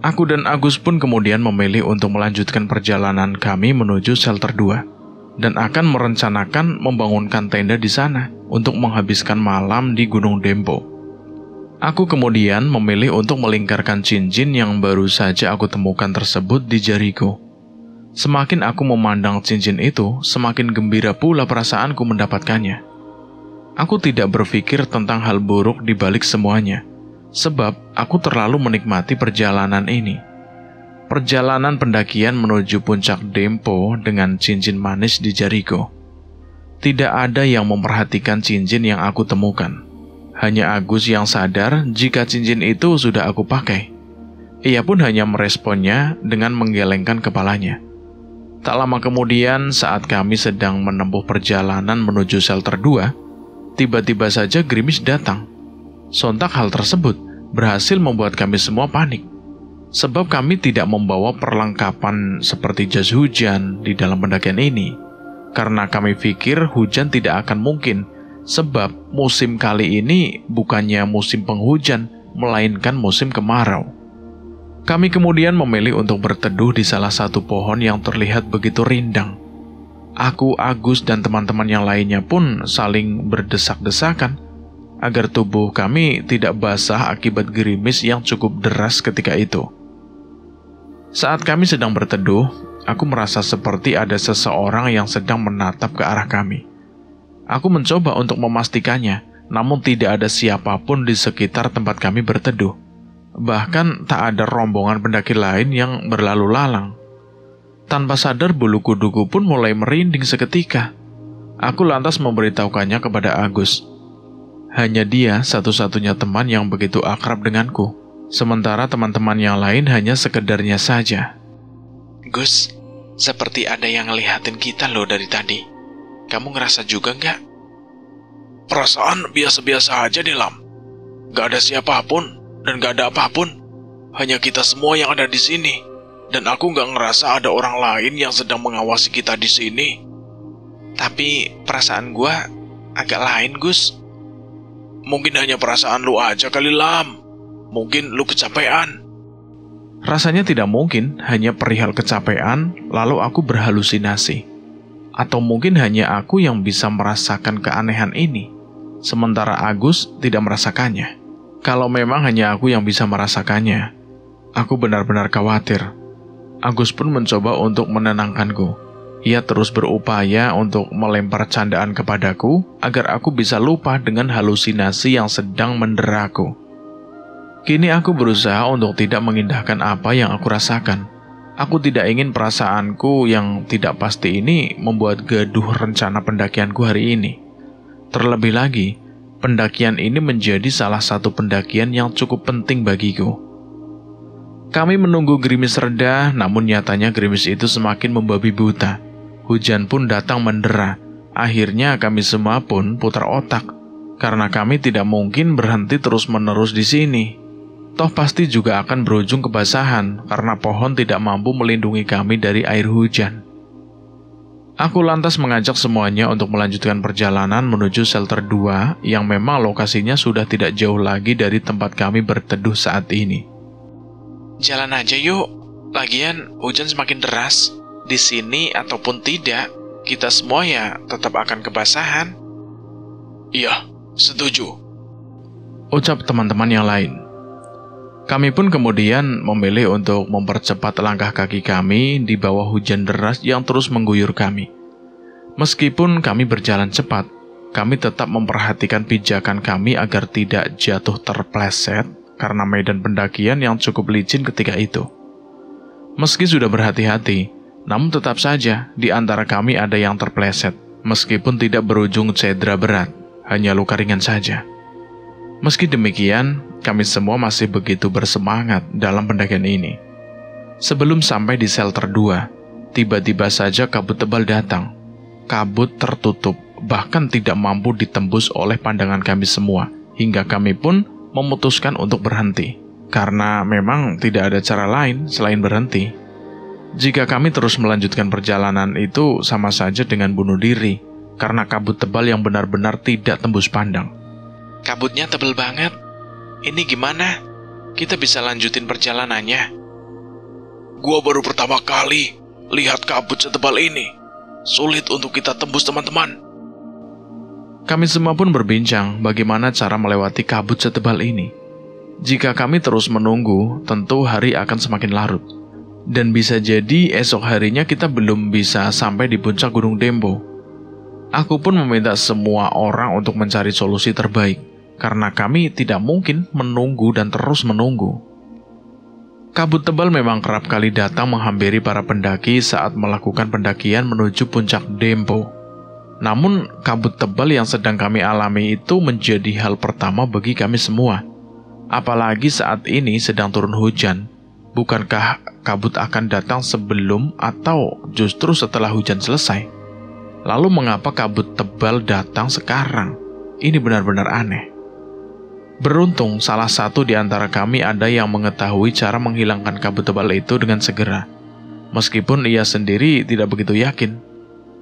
Aku dan Agus pun kemudian memilih untuk melanjutkan perjalanan kami menuju shelter 2 dan akan merencanakan membangunkan tenda di sana untuk menghabiskan malam di Gunung Dempo. Aku kemudian memilih untuk melingkarkan cincin yang baru saja aku temukan tersebut di jariku. Semakin aku memandang cincin itu, semakin gembira pula perasaanku mendapatkannya. Aku tidak berpikir tentang hal buruk di balik semuanya, sebab aku terlalu menikmati perjalanan ini. Perjalanan pendakian menuju puncak Dempo dengan cincin manis di jariku. Tidak ada yang memperhatikan cincin yang aku temukan. Hanya Agus yang sadar jika cincin itu sudah aku pakai. Ia pun hanya meresponnya dengan menggelengkan kepalanya. Tak lama kemudian, saat kami sedang menempuh perjalanan menuju shelter 2, tiba-tiba saja gerimis datang. Sontak hal tersebut berhasil membuat kami semua panik, sebab kami tidak membawa perlengkapan seperti jas hujan di dalam pendakian ini, karena kami pikir hujan tidak akan mungkin, sebab musim kali ini bukannya musim penghujan, melainkan musim kemarau. Kami kemudian memilih untuk berteduh di salah satu pohon yang terlihat begitu rindang. Aku, Agus, dan teman-teman yang lainnya pun saling berdesak-desakan agar tubuh kami tidak basah akibat gerimis yang cukup deras ketika itu. Saat kami sedang berteduh, aku merasa seperti ada seseorang yang sedang menatap ke arah kami. Aku mencoba untuk memastikannya, namun tidak ada siapapun di sekitar tempat kami berteduh. Bahkan tak ada rombongan pendaki lain yang berlalu lalang. Tanpa sadar bulu kuduku pun mulai merinding seketika. Aku lantas memberitahukannya kepada Agus. Hanya dia satu-satunya teman yang begitu akrab denganku, sementara teman-teman yang lain hanya sekedarnya saja. Gus, seperti ada yang ngeliatin kita loh dari tadi. Kamu ngerasa juga nggak? Perasaan biasa-biasa aja deh, Lam. Gak ada siapapun dan gak ada apapun. Hanya kita semua yang ada di sini. Dan aku gak ngerasa ada orang lain yang sedang mengawasi kita di sini. Tapi perasaan gua agak lain, Gus. Mungkin hanya perasaan lu aja kali, Lam. Mungkin lu kecapean. Rasanya tidak mungkin hanya perihal kecapean, lalu aku berhalusinasi. Atau mungkin hanya aku yang bisa merasakan keanehan ini, sementara Agus tidak merasakannya. Kalau memang hanya aku yang bisa merasakannya, aku benar-benar khawatir. Agus pun mencoba untuk menenangkanku. Ia terus berupaya untuk melempar candaan kepadaku agar aku bisa lupa dengan halusinasi yang sedang menderaku. Kini aku berusaha untuk tidak mengindahkan apa yang aku rasakan. Aku tidak ingin perasaanku yang tidak pasti ini membuat gaduh rencana pendakianku hari ini. Terlebih lagi, pendakian ini menjadi salah satu pendakian yang cukup penting bagiku. Kami menunggu gerimis reda, namun nyatanya gerimis itu semakin membabi buta. Hujan pun datang mendera. Akhirnya kami semua pun putar otak, karena kami tidak mungkin berhenti terus-menerus di sini. Toh pasti juga akan berujung kebasahan karena pohon tidak mampu melindungi kami dari air hujan. Aku lantas mengajak semuanya untuk melanjutkan perjalanan menuju shelter 2 yang memang lokasinya sudah tidak jauh lagi dari tempat kami berteduh saat ini. Jalan aja yuk, lagian hujan semakin deras. Di sini ataupun tidak, kita semua ya tetap akan kebasahan. Iya, setuju, ucap teman-teman yang lain. Kami pun kemudian memilih untuk mempercepat langkah kaki kami di bawah hujan deras yang terus mengguyur kami. Meskipun kami berjalan cepat, kami tetap memperhatikan pijakan kami agar tidak jatuh terpleset karena medan pendakian yang cukup licin ketika itu. Meski sudah berhati-hati, namun tetap saja di antara kami ada yang terpleset, meskipun tidak berujung cedera berat, hanya luka ringan saja. Meski demikian, kami semua masih begitu bersemangat dalam pendakian ini. Sebelum sampai di shelter 2, tiba-tiba saja kabut tebal datang. Kabut tertutup, bahkan tidak mampu ditembus oleh pandangan kami semua, hingga kami pun memutuskan untuk berhenti. Karena memang tidak ada cara lain selain berhenti. Jika kami terus melanjutkan perjalanan itu sama saja dengan bunuh diri, karena kabut tebal yang benar-benar tidak tembus pandang. Kabutnya tebel banget. Ini gimana? Kita bisa lanjutin perjalanannya? Gua baru pertama kali lihat kabut setebal ini. Sulit untuk kita tembus, teman-teman. Kami semua pun berbincang bagaimana cara melewati kabut setebal ini. Jika kami terus menunggu, tentu hari akan semakin larut. Dan bisa jadi esok harinya kita belum bisa sampai di puncak Gunung Dembo. Aku pun meminta semua orang untuk mencari solusi terbaik, karena kami tidak mungkin menunggu dan terus menunggu. Kabut tebal memang kerap kali datang menghampiri para pendaki saat melakukan pendakian menuju puncak Dembo. Namun, kabut tebal yang sedang kami alami itu menjadi hal pertama bagi kami semua. Apalagi saat ini sedang turun hujan. Bukankah kabut akan datang sebelum atau justru setelah hujan selesai? Lalu mengapa kabut tebal datang sekarang? Ini benar-benar aneh. Beruntung salah satu di antara kami ada yang mengetahui cara menghilangkan kabut tebal itu dengan segera. Meskipun ia sendiri tidak begitu yakin.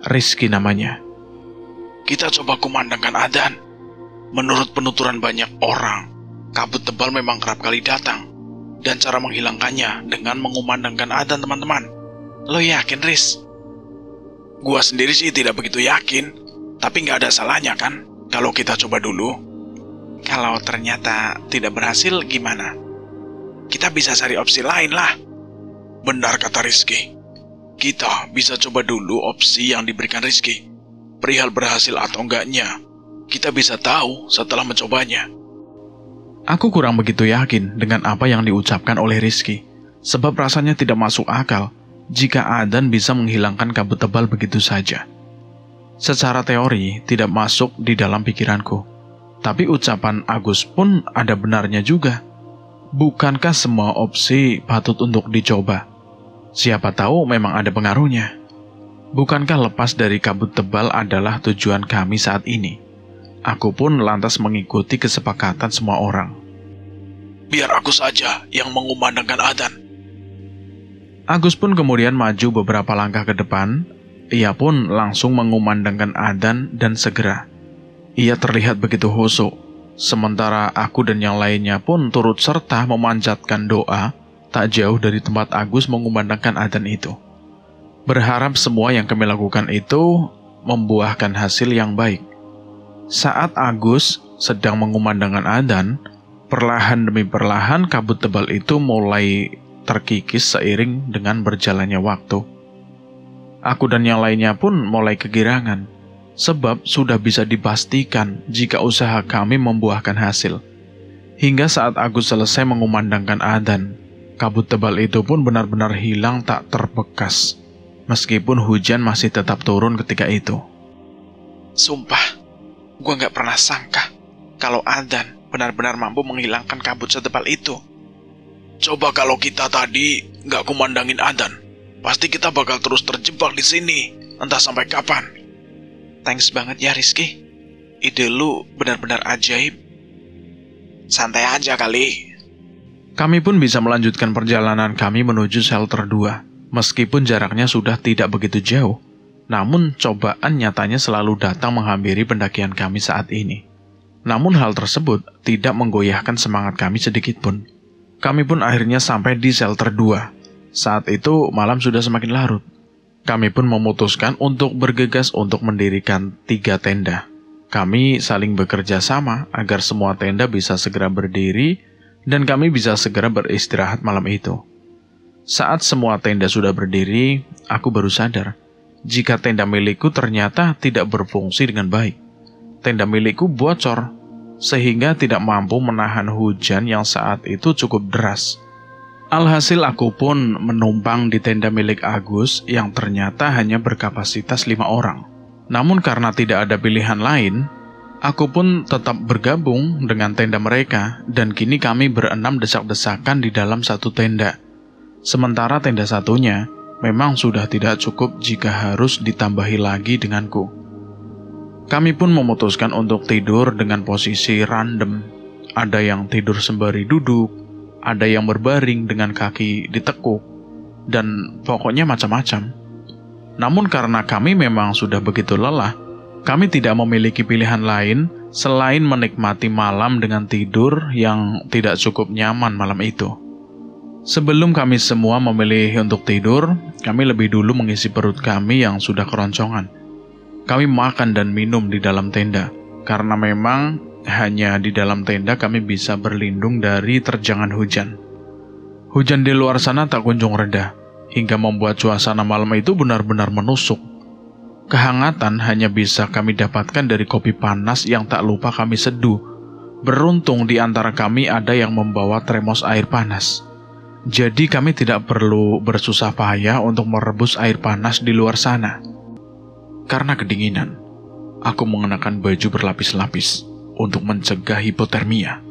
Rizky namanya. Kita coba kumandangkan adzan. Menurut penuturan banyak orang, kabut tebal memang kerap kali datang. Dan cara menghilangkannya dengan mengumandangkan adzan, teman-teman. Lo yakin, Riz? Gua sendiri sih tidak begitu yakin. Tapi nggak ada salahnya kan kalau kita coba dulu. Kalau ternyata tidak berhasil gimana? Kita bisa cari opsi lain lah. Benar kata Rizky. Kita bisa coba dulu opsi yang diberikan Rizky. Perihal berhasil atau enggaknya, kita bisa tahu setelah mencobanya. Aku kurang begitu yakin dengan apa yang diucapkan oleh Rizky. Sebab rasanya tidak masuk akal jika adzan bisa menghilangkan kabut tebal begitu saja. Secara teori tidak masuk di dalam pikiranku. Tapi ucapan Agus pun ada benarnya juga. Bukankah semua opsi patut untuk dicoba? Siapa tahu memang ada pengaruhnya. Bukankah lepas dari kabut tebal adalah tujuan kami saat ini? Aku pun lantas mengikuti kesepakatan semua orang. Biar aku saja yang mengumandangkan adzan. Agus pun kemudian maju beberapa langkah ke depan. Ia pun langsung mengumandangkan adzan dan segera. Ia terlihat begitu khusyuk, sementara aku dan yang lainnya pun turut serta memanjatkan doa tak jauh dari tempat Agus mengumandangkan adzan itu. Berharap semua yang kami lakukan itu membuahkan hasil yang baik. Saat Agus sedang mengumandangkan adzan, perlahan demi perlahan kabut tebal itu mulai terkikis seiring dengan berjalannya waktu. Aku dan yang lainnya pun mulai kegirangan. Sebab sudah bisa dipastikan jika usaha kami membuahkan hasil. Hingga saat Agus selesai mengumandangkan adzan, kabut tebal itu pun benar-benar hilang tak terbekas. Meskipun hujan masih tetap turun ketika itu. Sumpah, gue gak pernah sangka kalau adzan benar-benar mampu menghilangkan kabut setebal itu. Coba kalau kita tadi gak kumandangin adzan, pasti kita bakal terus terjebak di sini, entah sampai kapan. Thanks banget ya Rizky. Ide lu benar-benar ajaib. Santai aja kali. Kami pun bisa melanjutkan perjalanan kami menuju shelter 2, meskipun jaraknya sudah tidak begitu jauh. Namun cobaan nyatanya selalu datang menghampiri pendakian kami saat ini. Namun hal tersebut tidak menggoyahkan semangat kami sedikit pun. Kami pun akhirnya sampai di shelter 2. Saat itu malam sudah semakin larut. Kami pun memutuskan untuk bergegas untuk mendirikan 3 tenda. Kami saling bekerja sama agar semua tenda bisa segera berdiri dan kami bisa segera beristirahat malam itu. Saat semua tenda sudah berdiri, aku baru sadar jika tenda milikku ternyata tidak berfungsi dengan baik. Tenda milikku bocor, sehingga tidak mampu menahan hujan yang saat itu cukup deras. Alhasil aku pun menumpang di tenda milik Agus yang ternyata hanya berkapasitas 5 orang. Namun karena tidak ada pilihan lain, aku pun tetap bergabung dengan tenda mereka, dan kini kami berenam desak-desakan di dalam satu tenda. Sementara tenda satunya memang sudah tidak cukup jika harus ditambahi lagi denganku. Kami pun memutuskan untuk tidur dengan posisi random. Ada yang tidur sembari duduk, ada yang berbaring dengan kaki ditekuk, dan pokoknya macam-macam. Namun karena kami memang sudah begitu lelah, kami tidak memiliki pilihan lain selain menikmati malam dengan tidur yang tidak cukup nyaman malam itu. Sebelum kami semua memilih untuk tidur, kami lebih dulu mengisi perut kami yang sudah keroncongan. Kami makan dan minum di dalam tenda, karena memang hanya di dalam tenda kami bisa berlindung dari terjangan hujan. Hujan di luar sana tak kunjung reda, hingga membuat suasana malam itu benar-benar menusuk. Kehangatan hanya bisa kami dapatkan dari kopi panas yang tak lupa kami seduh. Beruntung di antara kami ada yang membawa termos air panas. Jadi kami tidak perlu bersusah payah untuk merebus air panas di luar sana. Karena kedinginan, aku mengenakan baju berlapis-lapis untuk mencegah hipotermia.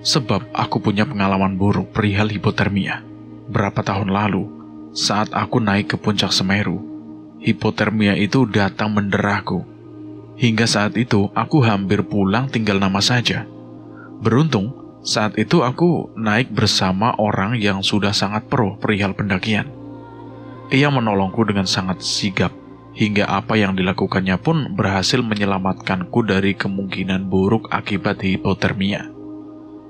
Sebab aku punya pengalaman buruk perihal hipotermia. Berapa tahun lalu, saat aku naik ke puncak Semeru, hipotermia itu datang menderaku. Hingga saat itu aku hampir pulang tinggal nama saja. Beruntung, saat itu aku naik bersama orang yang sudah sangat pro perihal pendakian. Ia menolongku dengan sangat sigap, hingga apa yang dilakukannya pun berhasil menyelamatkanku dari kemungkinan buruk akibat hipotermia.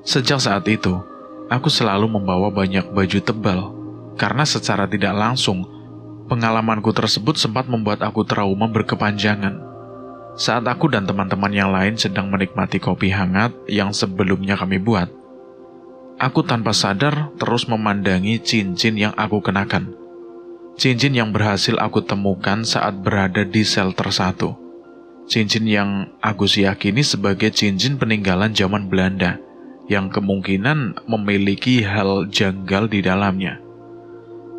Sejak saat itu, aku selalu membawa banyak baju tebal, karena secara tidak langsung, pengalamanku tersebut sempat membuat aku trauma berkepanjangan. Saat aku dan teman-teman yang lain sedang menikmati kopi hangat yang sebelumnya kami buat, aku tanpa sadar terus memandangi cincin yang aku kenakan. Cincin yang berhasil aku temukan saat berada di shelter 1. Cincin yang aku yakini sebagai cincin peninggalan zaman Belanda, yang kemungkinan memiliki hal janggal di dalamnya.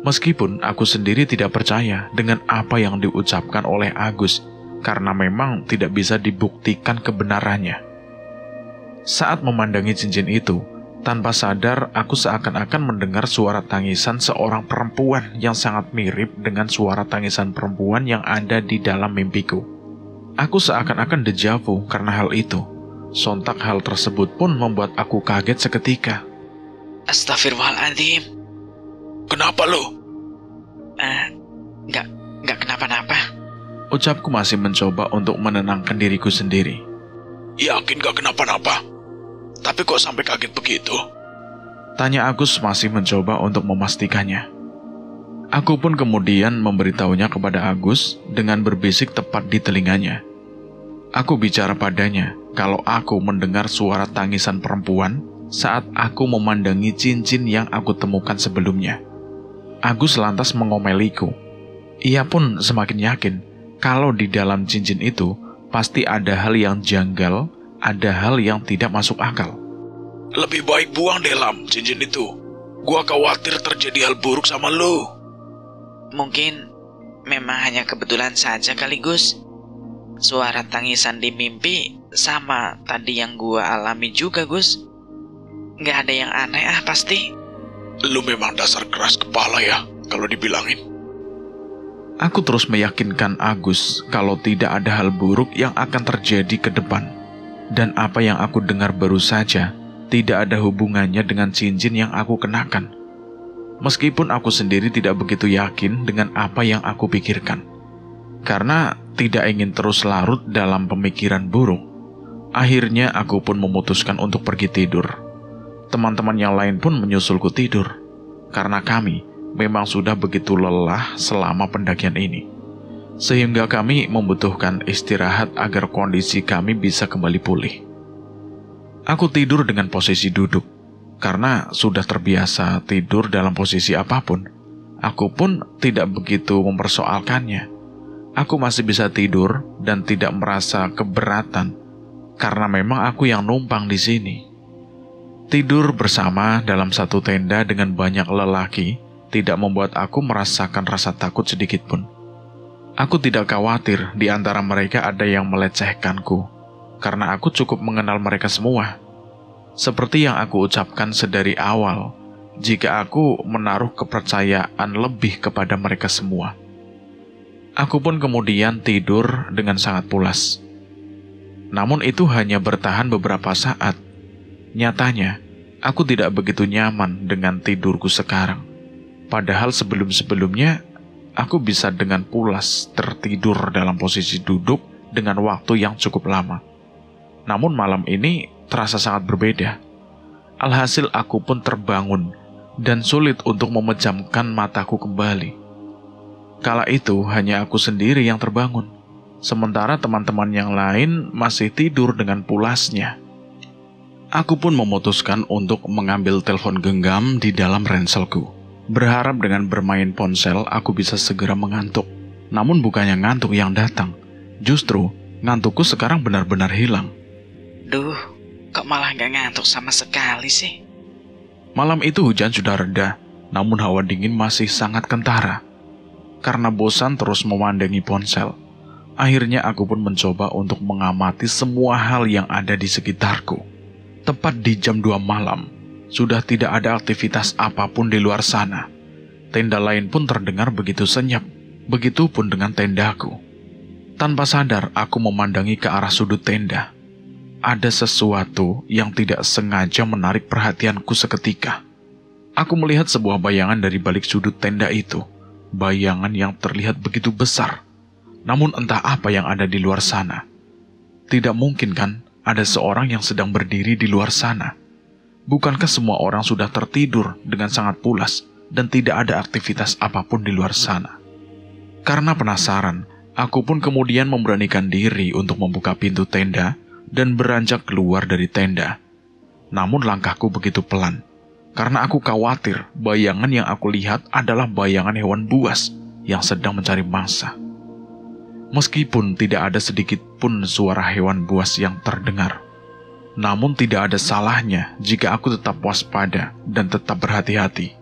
Meskipun aku sendiri tidak percaya dengan apa yang diucapkan oleh Agus, karena memang tidak bisa dibuktikan kebenarannya. Saat memandangi cincin itu, tanpa sadar aku seakan-akan mendengar suara tangisan seorang perempuan yang sangat mirip dengan suara tangisan perempuan yang ada di dalam mimpiku. Aku seakan-akan dejavu karena hal itu. Sontak hal tersebut pun membuat aku kaget seketika. Astagfirullahaladzim. Kenapa lo? Nggak kenapa-napa. Ucapku masih mencoba untuk menenangkan diriku sendiri. Yakin gak kenapa-napa? Tapi kok sampai kaget begitu? Tanya Agus masih mencoba untuk memastikannya. Aku pun kemudian memberitahunya kepada Agus dengan berbisik tepat di telinganya. Aku bicara padanya kalau aku mendengar suara tangisan perempuan saat aku memandangi cincin yang aku temukan sebelumnya. Agus lantas mengomeliku. Ia pun semakin yakin kalau di dalam cincin itu pasti ada hal yang janggal, ada hal yang tidak masuk akal. Lebih baik buang deh Lam cincin itu. Gua khawatir terjadi hal buruk sama lu. Mungkin memang hanya kebetulan saja kali Gus. Suara tangisan di mimpi sama tadi yang gua alami juga Gus. Nggak ada yang aneh pasti. Lu memang dasar keras kepala ya kalau dibilangin. Aku terus meyakinkan Agus kalau tidak ada hal buruk yang akan terjadi ke depan. Dan apa yang aku dengar baru saja tidak ada hubungannya dengan cincin yang aku kenakan. Meskipun aku sendiri tidak begitu yakin dengan apa yang aku pikirkan. Karena tidak ingin terus larut dalam pemikiran buruk, akhirnya aku pun memutuskan untuk pergi tidur. Teman-teman yang lain pun menyusulku tidur, karena kami memang sudah begitu lelah selama pendakian ini. Sehingga kami membutuhkan istirahat agar kondisi kami bisa kembali pulih. Aku tidur dengan posisi duduk, karena sudah terbiasa tidur dalam posisi apapun. Aku pun tidak begitu mempersoalkannya. Aku masih bisa tidur dan tidak merasa keberatan, karena memang aku yang numpang di sini. Tidur bersama dalam satu tenda dengan banyak lelaki tidak membuat aku merasakan rasa takut sedikit pun. Aku tidak khawatir di antara mereka ada yang melecehkanku, karena aku cukup mengenal mereka semua. Seperti yang aku ucapkan sedari awal, jika aku menaruh kepercayaan lebih kepada mereka semua. Aku pun kemudian tidur dengan sangat pulas. Namun itu hanya bertahan beberapa saat. Nyatanya, aku tidak begitu nyaman dengan tidurku sekarang. Padahal sebelum-sebelumnya, aku bisa dengan pulas tertidur dalam posisi duduk dengan waktu yang cukup lama. Namun malam ini terasa sangat berbeda. Alhasil aku pun terbangun dan sulit untuk memejamkan mataku kembali. Kala itu hanya aku sendiri yang terbangun, sementara teman-teman yang lain masih tidur dengan pulasnya. Aku pun memutuskan untuk mengambil telepon genggam di dalam ranselku. Berharap dengan bermain ponsel aku bisa segera mengantuk. Namun bukannya ngantuk yang datang, justru ngantukku sekarang benar-benar hilang. Duh, kok malah gak ngantuk sama sekali sih? Malam itu hujan sudah reda, namun hawa dingin masih sangat kentara. Karena bosan terus memandangi ponsel, akhirnya aku pun mencoba untuk mengamati semua hal yang ada di sekitarku. Tepat di jam 2 malam, sudah tidak ada aktivitas apapun di luar sana. Tenda lain pun terdengar begitu senyap, begitupun dengan tendaku. Tanpa sadar, aku memandangi ke arah sudut tenda. Ada sesuatu yang tidak sengaja menarik perhatianku seketika. Aku melihat sebuah bayangan dari balik sudut tenda itu. Bayangan yang terlihat begitu besar. Namun entah apa yang ada di luar sana. Tidak mungkin kan ada seorang yang sedang berdiri di luar sana. Bukankah semua orang sudah tertidur dengan sangat pulas dan tidak ada aktivitas apapun di luar sana? Karena penasaran, aku pun kemudian memberanikan diri untuk membuka pintu tenda dan beranjak keluar dari tenda. Namun langkahku begitu pelan, karena aku khawatir bayangan yang aku lihat adalah bayangan hewan buas yang sedang mencari mangsa. Meskipun tidak ada sedikit pun suara hewan buas yang terdengar, namun tidak ada salahnya jika aku tetap waspada dan tetap berhati-hati.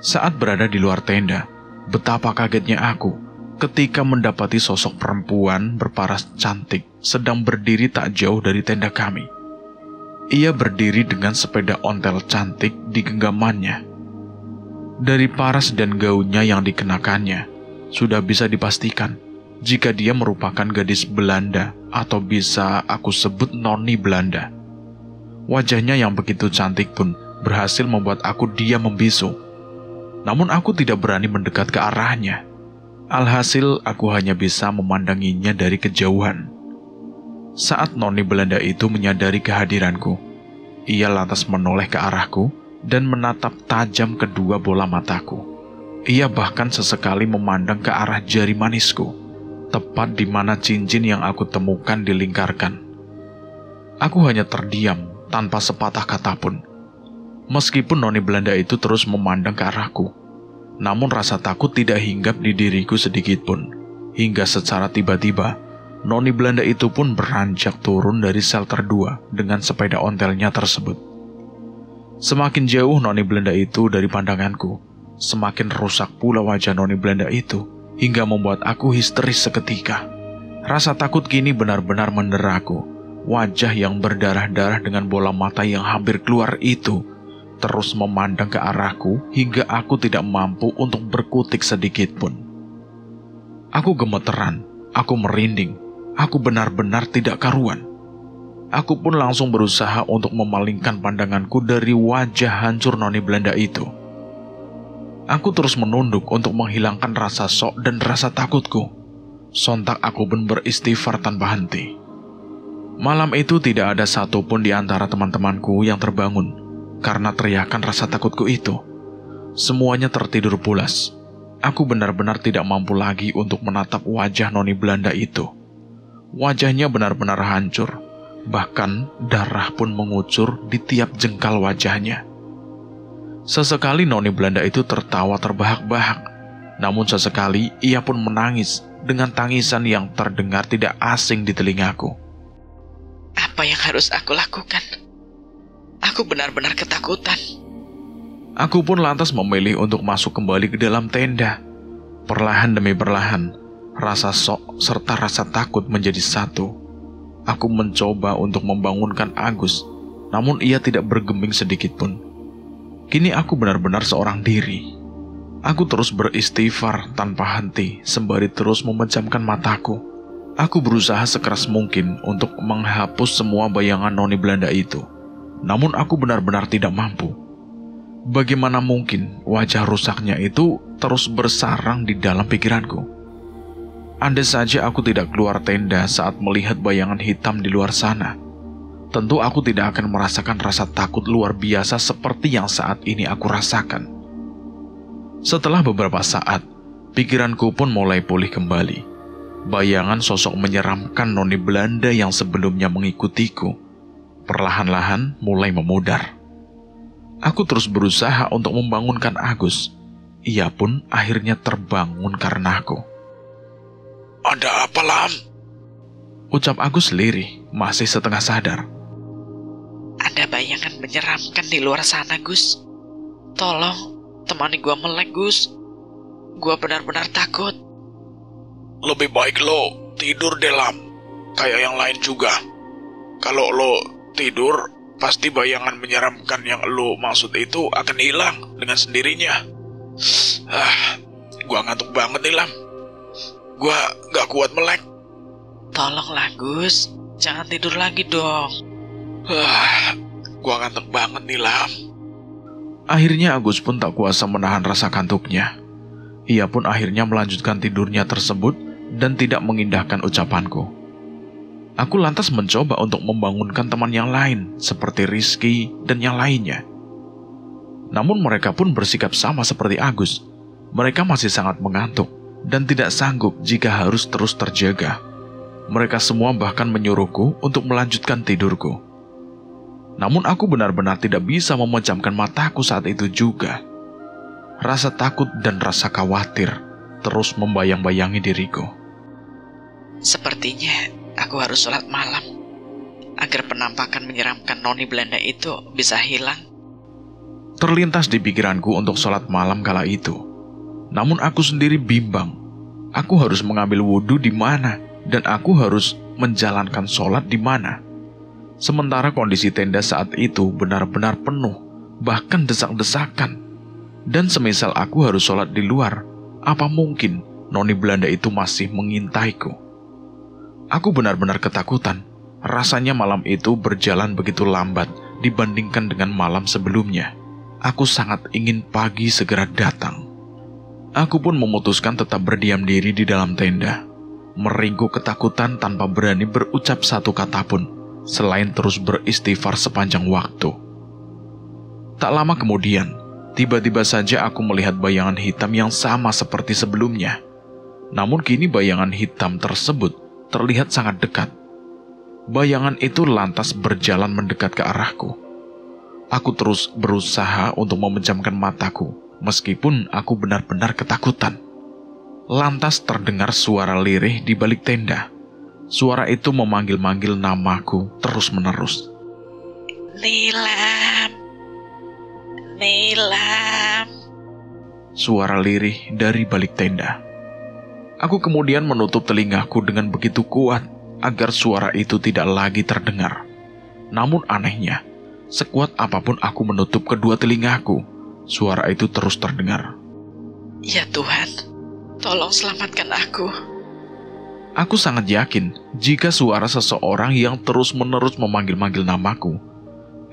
Saat berada di luar tenda, betapa kagetnya aku ketika mendapati sosok perempuan berparas cantik sedang berdiri tak jauh dari tenda kami. Ia berdiri dengan sepeda ontel cantik di genggamannya. Dari paras dan gaunnya yang dikenakannya, sudah bisa dipastikan jika dia merupakan gadis Belanda atau bisa aku sebut noni Belanda. Wajahnya yang begitu cantik pun berhasil membuat aku diam membisu. Namun aku tidak berani mendekat ke arahnya. Alhasil aku hanya bisa memandanginya dari kejauhan. Saat noni Belanda itu menyadari kehadiranku, ia lantas menoleh ke arahku dan menatap tajam kedua bola mataku. Ia bahkan sesekali memandang ke arah jari manisku, tepat di mana cincin yang aku temukan dilingkarkan. Aku hanya terdiam tanpa sepatah kata pun. Meskipun noni Belanda itu terus memandang ke arahku, namun rasa takut tidak hinggap di diriku sedikit pun. Hingga secara tiba-tiba, noni Belanda itu pun beranjak turun dari shelter 2 dengan sepeda ontelnya tersebut. Semakin jauh noni Belanda itu dari pandanganku, semakin rusak pula wajah noni Belanda itu, hingga membuat aku histeris seketika. Rasa takut kini benar-benar menderaku. Wajah yang berdarah-darah dengan bola mata yang hampir keluar itu terus memandang ke arahku hingga aku tidak mampu untuk berkutik sedikit pun. Aku gemeteran, aku merinding, aku benar-benar tidak karuan. Aku pun langsung berusaha untuk memalingkan pandanganku dari wajah hancur noni Belanda itu. Aku terus menunduk untuk menghilangkan rasa syok dan rasa takutku. Sontak aku pun beristighfar tanpa henti. Malam itu tidak ada satupun di antara teman-temanku yang terbangun karena teriakan rasa takutku itu. Semuanya tertidur pulas. Aku benar-benar tidak mampu lagi untuk menatap wajah noni Belanda itu. Wajahnya benar-benar hancur. Bahkan darah pun mengucur di tiap jengkal wajahnya. Sesekali noni Belanda itu tertawa terbahak-bahak. Namun sesekali ia pun menangis dengan tangisan yang terdengar tidak asing di telingaku. Apa yang harus aku lakukan? Aku benar-benar ketakutan. Aku pun lantas memilih untuk masuk kembali ke dalam tenda. Perlahan demi perlahan, rasa syok serta rasa takut menjadi satu. Aku mencoba untuk membangunkan Agus, namun ia tidak bergeming sedikit pun. Kini aku benar-benar seorang diri. Aku terus beristighfar tanpa henti, sembari terus memejamkan mataku. Aku berusaha sekeras mungkin untuk menghapus semua bayangan noni Belanda itu. Namun aku benar-benar tidak mampu. Bagaimana mungkin wajah rusaknya itu terus bersarang di dalam pikiranku? Andai saja aku tidak keluar tenda saat melihat bayangan hitam di luar sana, tentu aku tidak akan merasakan rasa takut luar biasa seperti yang saat ini aku rasakan. Setelah beberapa saat, pikiranku pun mulai pulih kembali. Bayangan sosok menyeramkan noni Belanda yang sebelumnya mengikutiku, perlahan-lahan mulai memudar. Aku terus berusaha untuk membangunkan Agus. Ia pun akhirnya terbangun karenaku. Ada apa, Lam? Ucap Agus lirih, masih setengah sadar. Ada bayangan menyeramkan di luar sana, Gus. Tolong, temani gua melek, Gus. Gua benar-benar takut. Lebih baik lo tidur deh, Lam. Kayak yang lain juga. Kalau lo tidur, pasti bayangan menyeramkan yang lo maksud itu akan hilang dengan sendirinya. Gua ngantuk banget nih, Lam. Gua gak kuat melek. Tolonglah, Gus. Jangan tidur lagi dong. Gua ngantuk banget nih, Lam. Akhirnya Agus pun tak kuasa menahan rasa kantuknya. Ia pun akhirnya melanjutkan tidurnya tersebut dan tidak mengindahkan ucapanku. Aku lantas mencoba untuk membangunkan teman yang lain seperti Rizky dan yang lainnya. Namun mereka pun bersikap sama seperti Agus. Mereka masih sangat mengantuk dan tidak sanggup jika harus terus terjaga. Mereka semua bahkan menyuruhku untuk melanjutkan tidurku. Namun aku benar-benar tidak bisa memejamkan mataku saat itu juga. Rasa takut dan rasa khawatir terus membayang-bayangi diriku. Sepertinya aku harus sholat malam agar penampakan menyeramkan noni Belanda itu bisa hilang. Terlintas di pikiranku untuk sholat malam kala itu. Namun aku sendiri bimbang. Aku harus mengambil wudhu di mana dan aku harus menjalankan sholat di mana. Sementara kondisi tenda saat itu benar-benar penuh, bahkan desak-desakan. Dan semisal aku harus sholat di luar, apa mungkin noni Belanda itu masih mengintaiku? Aku benar-benar ketakutan. Rasanya malam itu berjalan begitu lambat dibandingkan dengan malam sebelumnya. Aku sangat ingin pagi segera datang. Aku pun memutuskan tetap berdiam diri di dalam tenda, meringkuk ketakutan tanpa berani berucap satu kata pun, selain terus beristighfar sepanjang waktu. Tak lama kemudian, tiba-tiba saja aku melihat bayangan hitam yang sama seperti sebelumnya. Namun kini bayangan hitam tersebut terlihat sangat dekat. Bayangan itu lantas berjalan mendekat ke arahku. Aku terus berusaha untuk memejamkan mataku, meskipun aku benar-benar ketakutan. Lantas terdengar suara lirih di balik tenda. Suara itu memanggil-manggil namaku terus-menerus. Nilam, Nilam. Suara lirih dari balik tenda. Aku kemudian menutup telingaku dengan begitu kuat agar suara itu tidak lagi terdengar. Namun anehnya, sekuat apapun aku menutup kedua telingaku, suara itu terus terdengar. Ya Tuhan, tolong selamatkan aku. Aku sangat yakin jika suara seseorang yang terus-menerus memanggil-manggil namaku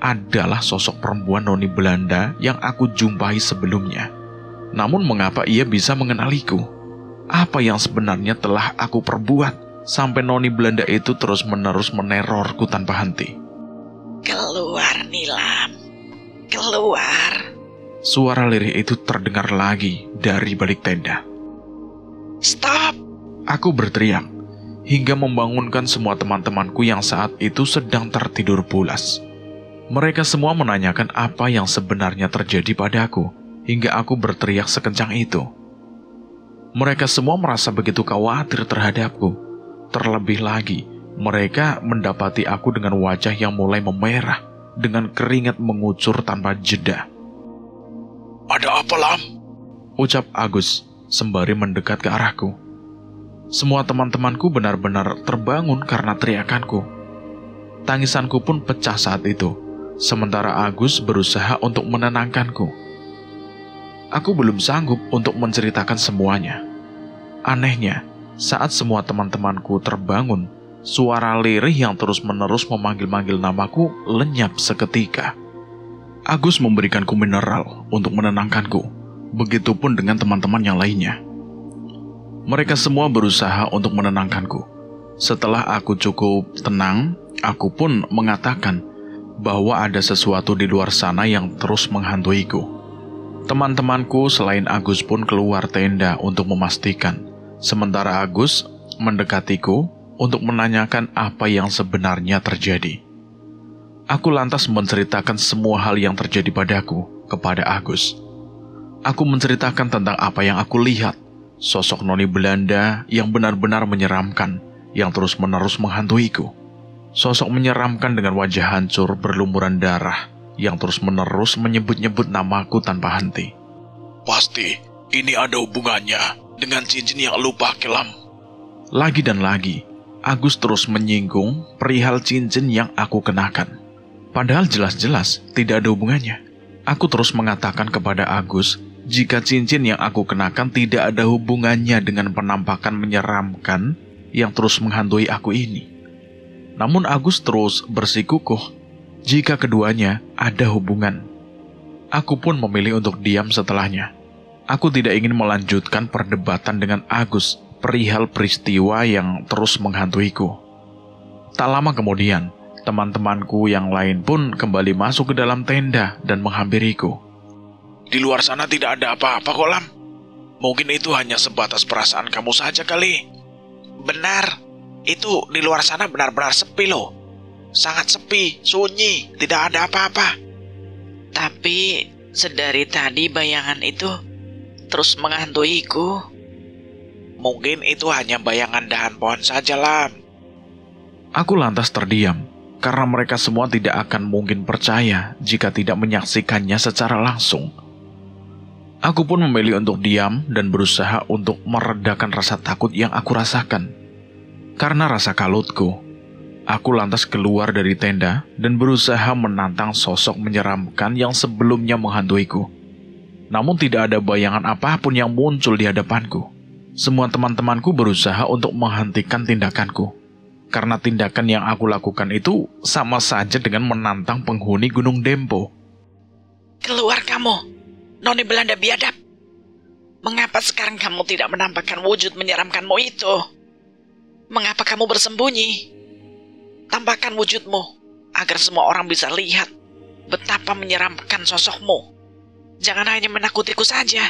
adalah sosok perempuan noni Belanda yang aku jumpai sebelumnya. Namun mengapa ia bisa mengenaliku? Apa yang sebenarnya telah aku perbuat sampai noni Belanda itu terus-menerus menerorku tanpa henti? Keluar, Nilam. Keluar. Suara lirih itu terdengar lagi dari balik tenda. Stop! Aku berteriak hingga membangunkan semua teman-temanku yang saat itu sedang tertidur pulas. Mereka semua menanyakan apa yang sebenarnya terjadi padaku hingga aku berteriak sekencang itu. Mereka semua merasa begitu khawatir terhadapku. Terlebih lagi, mereka mendapati aku dengan wajah yang mulai memerah, dengan keringat mengucur tanpa jeda. Ada apa, Lam? Ucap Agus sembari mendekat ke arahku. Semua teman-temanku benar-benar terbangun karena teriakanku. Tangisanku pun pecah saat itu, sementara Agus berusaha untuk menenangkanku. Aku belum sanggup untuk menceritakan semuanya. Anehnya, saat semua teman-temanku terbangun, suara lirih yang terus-menerus memanggil-manggil namaku lenyap seketika. Agus memberikanku mineral untuk menenangkanku, begitupun dengan teman-teman yang lainnya. Mereka semua berusaha untuk menenangkanku. Setelah aku cukup tenang, aku pun mengatakan bahwa ada sesuatu di luar sana yang terus menghantuiku. Teman-temanku selain Agus pun keluar tenda untuk memastikan, sementara Agus mendekatiku untuk menanyakan apa yang sebenarnya terjadi. Aku lantas menceritakan semua hal yang terjadi padaku kepada Agus. Aku menceritakan tentang apa yang aku lihat, sosok noni Belanda yang benar-benar menyeramkan, yang terus-menerus menghantuiku. Sosok menyeramkan dengan wajah hancur berlumuran darah, yang terus-menerus menyebut-nyebut namaku tanpa henti. Pasti ini ada hubungannya dengan cincin yang lu pakai, Lam. Lagi dan lagi, Agus terus menyinggung perihal cincin yang aku kenakan. Padahal jelas-jelas tidak ada hubungannya. Aku terus mengatakan kepada Agus jika cincin yang aku kenakan tidak ada hubungannya dengan penampakan menyeramkan yang terus menghantui aku ini. Namun Agus terus bersikukuh jika keduanya ada hubungan. Aku pun memilih untuk diam setelahnya. Aku tidak ingin melanjutkan perdebatan dengan Agus perihal peristiwa yang terus menghantuiku. Tak lama kemudian, teman-temanku yang lain pun kembali masuk ke dalam tenda dan menghampiriku. Di luar sana tidak ada apa-apa kok, Lam. Mungkin itu hanya sebatas perasaan kamu saja kali. Benar, itu di luar sana benar-benar sepi loh. Sangat sepi, sunyi, tidak ada apa-apa. Tapi sedari tadi bayangan itu terus menghantuiku. Mungkin itu hanya bayangan dahan pohon saja, Lam. Aku lantas terdiam, karena mereka semua tidak akan mungkin percaya jika tidak menyaksikannya secara langsung. Aku pun memilih untuk diam dan berusaha untuk meredakan rasa takut yang aku rasakan. Karena rasa kalutku, aku lantas keluar dari tenda dan berusaha menantang sosok menyeramkan yang sebelumnya menghantuiku. Namun tidak ada bayangan apapun yang muncul di hadapanku. Semua teman-temanku berusaha untuk menghentikan tindakanku. Karena tindakan yang aku lakukan itu sama saja dengan menantang penghuni Gunung Dempo. Keluar kamu, noni Belanda biadab. Mengapa sekarang kamu tidak menampakkan wujud menyeramkanmu itu? Mengapa kamu bersembunyi? Tampakkan wujudmu, agar semua orang bisa lihat betapa menyeramkan sosokmu. Jangan hanya menakutiku saja.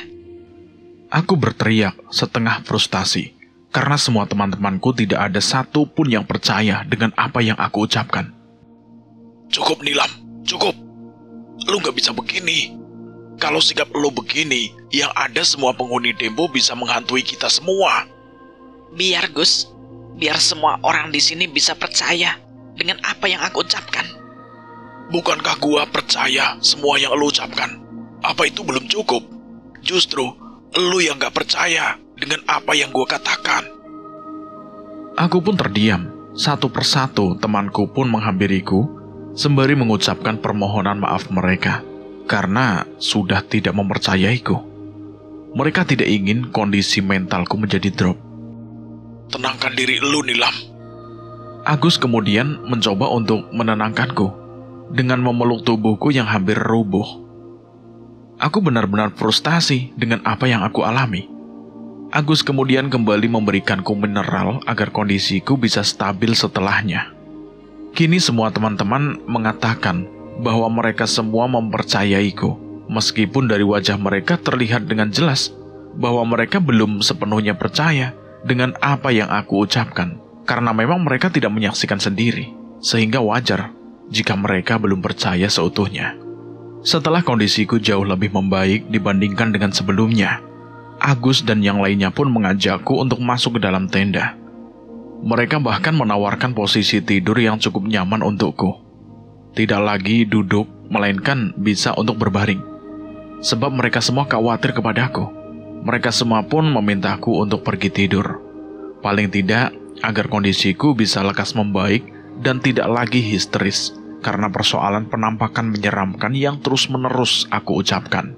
Aku berteriak setengah frustasi, karena semua teman-temanku tidak ada satu pun yang percaya dengan apa yang aku ucapkan. Cukup, Nilam, cukup. Lu gak bisa begini. Kalau sikap lu begini, yang ada semua penghuni Dempo bisa menghantui kita semua. Biar Gus, biar semua orang di sini bisa percaya dengan apa yang aku ucapkan. Bukankah gua percaya semua yang lu ucapkan? Apa itu belum cukup? Justru, lu yang gak percaya dengan apa yang gua katakan. Aku pun terdiam. Satu persatu temanku pun menghampiriku, sembari mengucapkan permohonan maaf mereka, karena sudah tidak mempercayaiku. Mereka tidak ingin kondisi mentalku menjadi drop. Tenangkan diri lu, Nilam. Agus kemudian mencoba untuk menenangkanku dengan memeluk tubuhku yang hampir rubuh. Aku benar-benar frustasi dengan apa yang aku alami. Agus kemudian kembali memberikanku mineral agar kondisiku bisa stabil setelahnya. Kini semua teman-teman mengatakan bahwa mereka semua mempercayaiku, meskipun dari wajah mereka terlihat dengan jelas bahwa mereka belum sepenuhnya percaya dengan apa yang aku ucapkan, karena memang mereka tidak menyaksikan sendiri, sehingga wajar jika mereka belum percaya seutuhnya. Setelah kondisiku jauh lebih membaik dibandingkan dengan sebelumnya, Agus dan yang lainnya pun mengajakku untuk masuk ke dalam tenda. Mereka bahkan menawarkan posisi tidur yang cukup nyaman untukku. Tidak lagi duduk, melainkan bisa untuk berbaring. Sebab mereka semua khawatir kepadaku. Mereka semua pun memintaku untuk pergi tidur. Paling tidak, agar kondisiku bisa lekas membaik dan tidak lagi histeris karena persoalan penampakan menyeramkan yang terus-menerus aku ucapkan.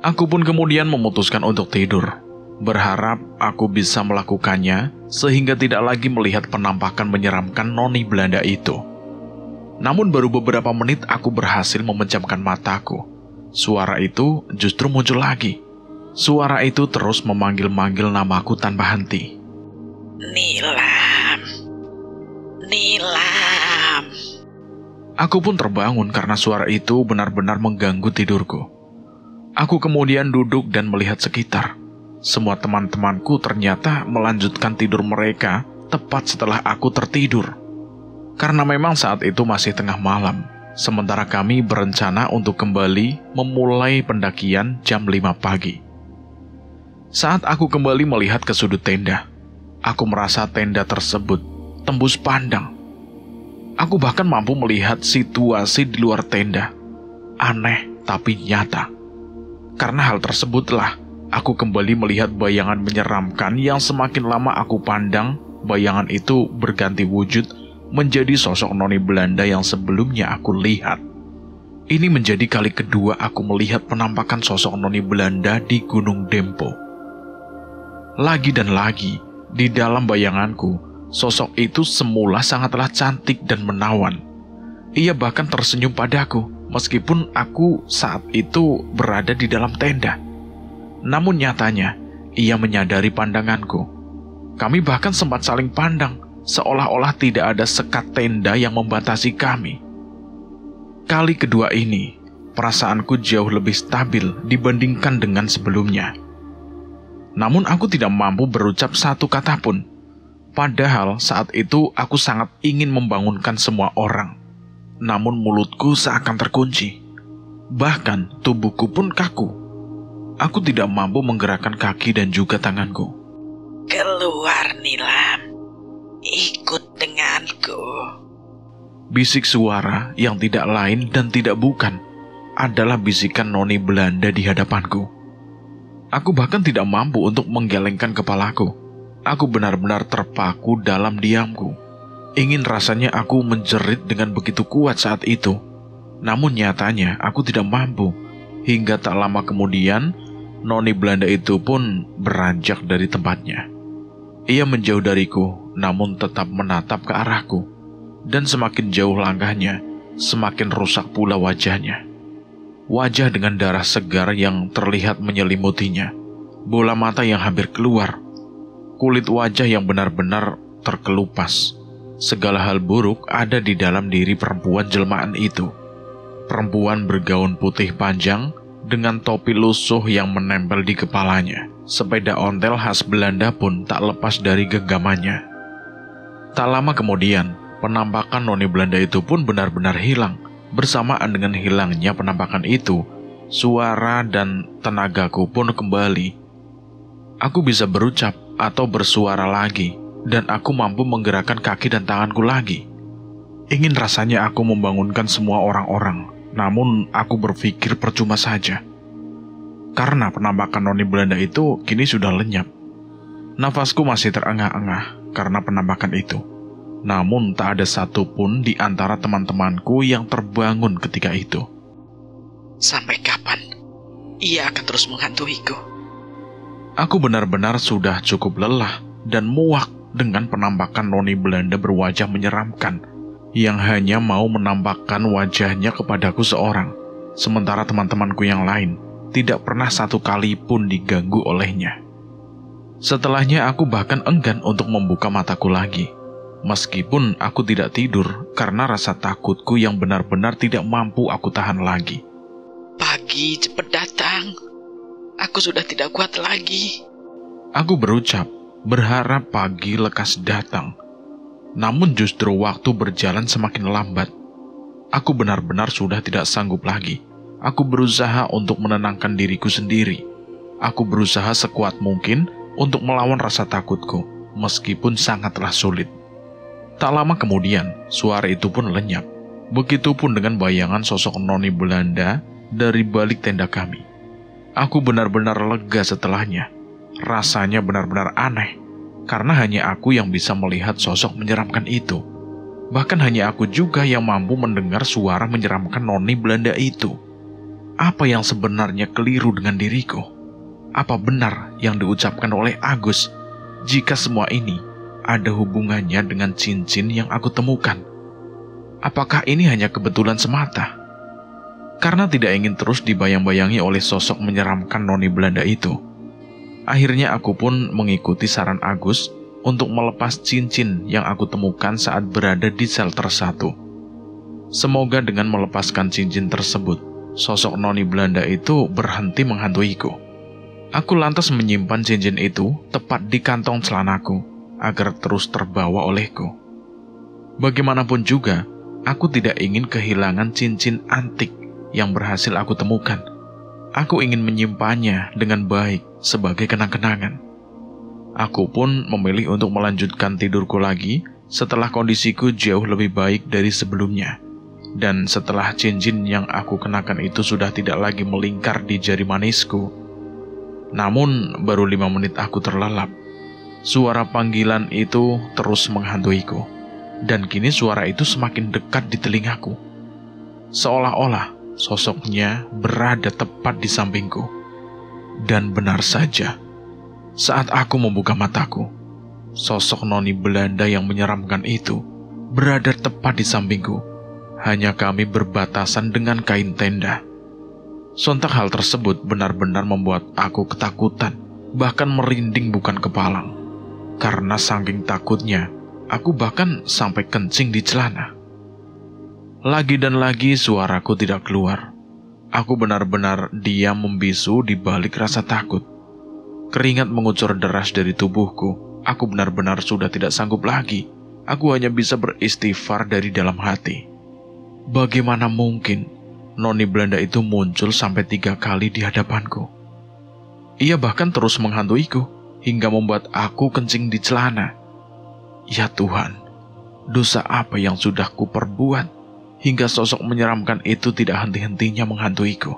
Aku pun kemudian memutuskan untuk tidur. Berharap aku bisa melakukannya sehingga tidak lagi melihat penampakan menyeramkan noni Belanda itu. Namun baru beberapa menit aku berhasil memejamkan mataku. Suara itu justru muncul lagi. Suara itu terus memanggil-manggil namaku tanpa henti. Nilam. Nilam. Aku pun terbangun karena suara itu benar-benar mengganggu tidurku. Aku kemudian duduk dan melihat sekitar. Semua teman-temanku ternyata melanjutkan tidur mereka tepat setelah aku tertidur. Karena memang saat itu masih tengah malam, sementara kami berencana untuk kembali memulai pendakian jam 5 pagi. Saat aku kembali melihat ke sudut tenda, aku merasa tenda tersebut tembus pandang. Aku bahkan mampu melihat situasi di luar tenda. Aneh tapi nyata. Karena hal tersebutlah aku kembali melihat bayangan menyeramkan yang semakin lama aku pandang, bayangan itu berganti wujud menjadi sosok noni Belanda yang sebelumnya aku lihat. Ini menjadi kali kedua aku melihat penampakan sosok noni Belanda di Gunung Dempo. Lagi dan lagi, di dalam bayanganku, sosok itu semula sangatlah cantik dan menawan. Ia bahkan tersenyum padaku, meskipun aku saat itu berada di dalam tenda. Namun nyatanya, ia menyadari pandanganku. Kami bahkan sempat saling pandang, seolah-olah tidak ada sekat tenda yang membatasi kami. Kali kedua ini, perasaanku jauh lebih stabil dibandingkan dengan sebelumnya. Namun aku tidak mampu berucap satu kata pun. Padahal saat itu aku sangat ingin membangunkan semua orang. Namun mulutku seakan terkunci. Bahkan tubuhku pun kaku. Aku tidak mampu menggerakkan kaki dan juga tanganku. Keluar, Nilam. Ikut denganku. Bisik suara yang tidak lain dan tidak bukan adalah bisikan noni Belanda di hadapanku. Aku bahkan tidak mampu untuk menggelengkan kepalaku. Aku benar-benar terpaku dalam diamku. Ingin rasanya aku menjerit dengan begitu kuat saat itu. Namun nyatanya aku tidak mampu. Hingga tak lama kemudian, noni Belanda itu pun beranjak dari tempatnya. Ia menjauh dariku, namun tetap menatap ke arahku. Dan semakin jauh langkahnya, semakin rusak pula wajahnya. Wajah dengan darah segar yang terlihat menyelimutinya. Bola mata yang hampir keluar. Kulit wajah yang benar-benar terkelupas. Segala hal buruk ada di dalam diri perempuan jelmaan itu. Perempuan bergaun putih panjang dengan topi lusuh yang menempel di kepalanya. Sepeda ontel khas Belanda pun tak lepas dari genggamannya. Tak lama kemudian, penampakan noni Belanda itu pun benar-benar hilang. Bersamaan dengan hilangnya penampakan itu, suara dan tenagaku pun kembali. Aku bisa berucap atau bersuara lagi, dan aku mampu menggerakkan kaki dan tanganku lagi. Ingin rasanya aku membangunkan semua orang-orang, namun aku berpikir percuma saja. Karena penampakan noni Belanda itu kini sudah lenyap. Nafasku masih terengah-engah karena penampakan itu. Namun tak ada satupun di antara teman-temanku yang terbangun ketika itu. Sampai kapan ia akan terus menghantuiku? Aku benar-benar sudah cukup lelah dan muak dengan penampakan noni Belanda berwajah menyeramkan yang hanya mau menampakkan wajahnya kepadaku seorang, sementara teman-temanku yang lain tidak pernah satu kali pun diganggu olehnya. Setelahnya aku bahkan enggan untuk membuka mataku lagi, meskipun aku tidak tidur karena rasa takutku yang benar-benar tidak mampu aku tahan lagi. Pagi cepat datang. Aku sudah tidak kuat lagi. Aku berucap, berharap pagi lekas datang. Namun justru waktu berjalan semakin lambat. Aku benar-benar sudah tidak sanggup lagi. Aku berusaha untuk menenangkan diriku sendiri. Aku berusaha sekuat mungkin untuk melawan rasa takutku, meskipun sangatlah sulit. Tak lama kemudian, suara itu pun lenyap. Begitupun dengan bayangan sosok noni Belanda dari balik tenda kami. Aku benar-benar lega setelahnya. Rasanya benar-benar aneh, karena hanya aku yang bisa melihat sosok menyeramkan itu. Bahkan hanya aku juga yang mampu mendengar suara menyeramkan noni Belanda itu. Apa yang sebenarnya keliru dengan diriku? Apa benar yang diucapkan oleh Agus jika semua ini ada hubungannya dengan cincin yang aku temukan? Apakah ini hanya kebetulan semata? Karena tidak ingin terus dibayang-bayangi oleh sosok menyeramkan noni Belanda itu, akhirnya aku pun mengikuti saran Agus untuk melepas cincin yang aku temukan saat berada di shelter 1. Semoga dengan melepaskan cincin tersebut, sosok noni Belanda itu berhenti menghantuiku. Aku lantas menyimpan cincin itu tepat di kantong celanaku agar terus terbawa olehku. Bagaimanapun juga, aku tidak ingin kehilangan cincin antik yang berhasil aku temukan. Aku ingin menyimpannya dengan baik sebagai kenang-kenangan. Aku pun memilih untuk melanjutkan tidurku lagi setelah kondisiku jauh lebih baik dari sebelumnya. Dan setelah cincin yang aku kenakan itu sudah tidak lagi melingkar di jari manisku. Namun baru 5 menit aku terlelap. Suara panggilan itu terus menghantuiku. Dan kini suara itu semakin dekat di telingaku. Seolah-olah sosoknya berada tepat di sampingku. Dan benar saja, saat aku membuka mataku, sosok noni Belanda yang menyeramkan itu berada tepat di sampingku. Hanya kami berbatasan dengan kain tenda. Sontak hal tersebut benar-benar membuat aku ketakutan, bahkan merinding bukan kepalang. Karena saking takutnya, aku bahkan sampai kencing di celana. Lagi dan lagi suaraku tidak keluar. Aku benar-benar diam membisu di balik rasa takut. Keringat mengucur deras dari tubuhku. Aku benar-benar sudah tidak sanggup lagi. Aku hanya bisa beristighfar dari dalam hati. Bagaimana mungkin noni Belanda itu muncul sampai 3 kali di hadapanku? Ia bahkan terus menghantuiku hingga membuat aku kencing di celana. Ya Tuhan, dosa apa yang sudah kuperbuat hingga sosok menyeramkan itu tidak henti-hentinya menghantuiku?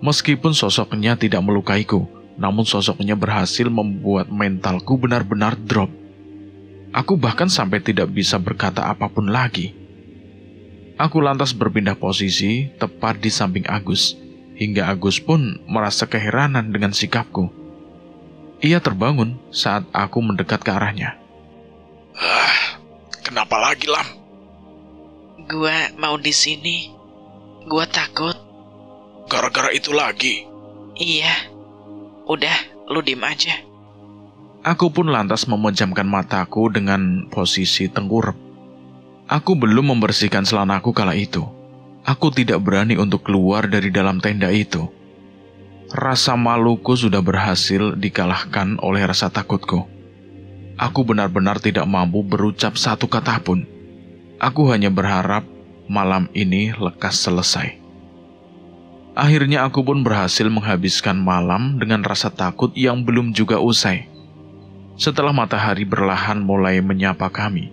Meskipun sosoknya tidak melukaiku, namun sosoknya berhasil membuat mentalku benar-benar drop. Aku bahkan sampai tidak bisa berkata apapun lagi. Aku lantas berpindah posisi tepat di samping Agus, hingga Agus pun merasa keheranan dengan sikapku. Ia terbangun saat aku mendekat ke arahnya. Kenapa lagi, Lam? Gua mau di sini. Gua takut. Gara-gara itu lagi? Iya. Udah, lu diem aja. Aku pun lantas memejamkan mataku dengan posisi tengkurap. Aku belum membersihkan celanaku kala itu. Aku tidak berani untuk keluar dari dalam tenda itu. Rasa maluku sudah berhasil dikalahkan oleh rasa takutku. Aku benar-benar tidak mampu berucap satu kata pun. Aku hanya berharap malam ini lekas selesai. Akhirnya aku pun berhasil menghabiskan malam dengan rasa takut yang belum juga usai. Setelah matahari perlahan mulai menyapa kami,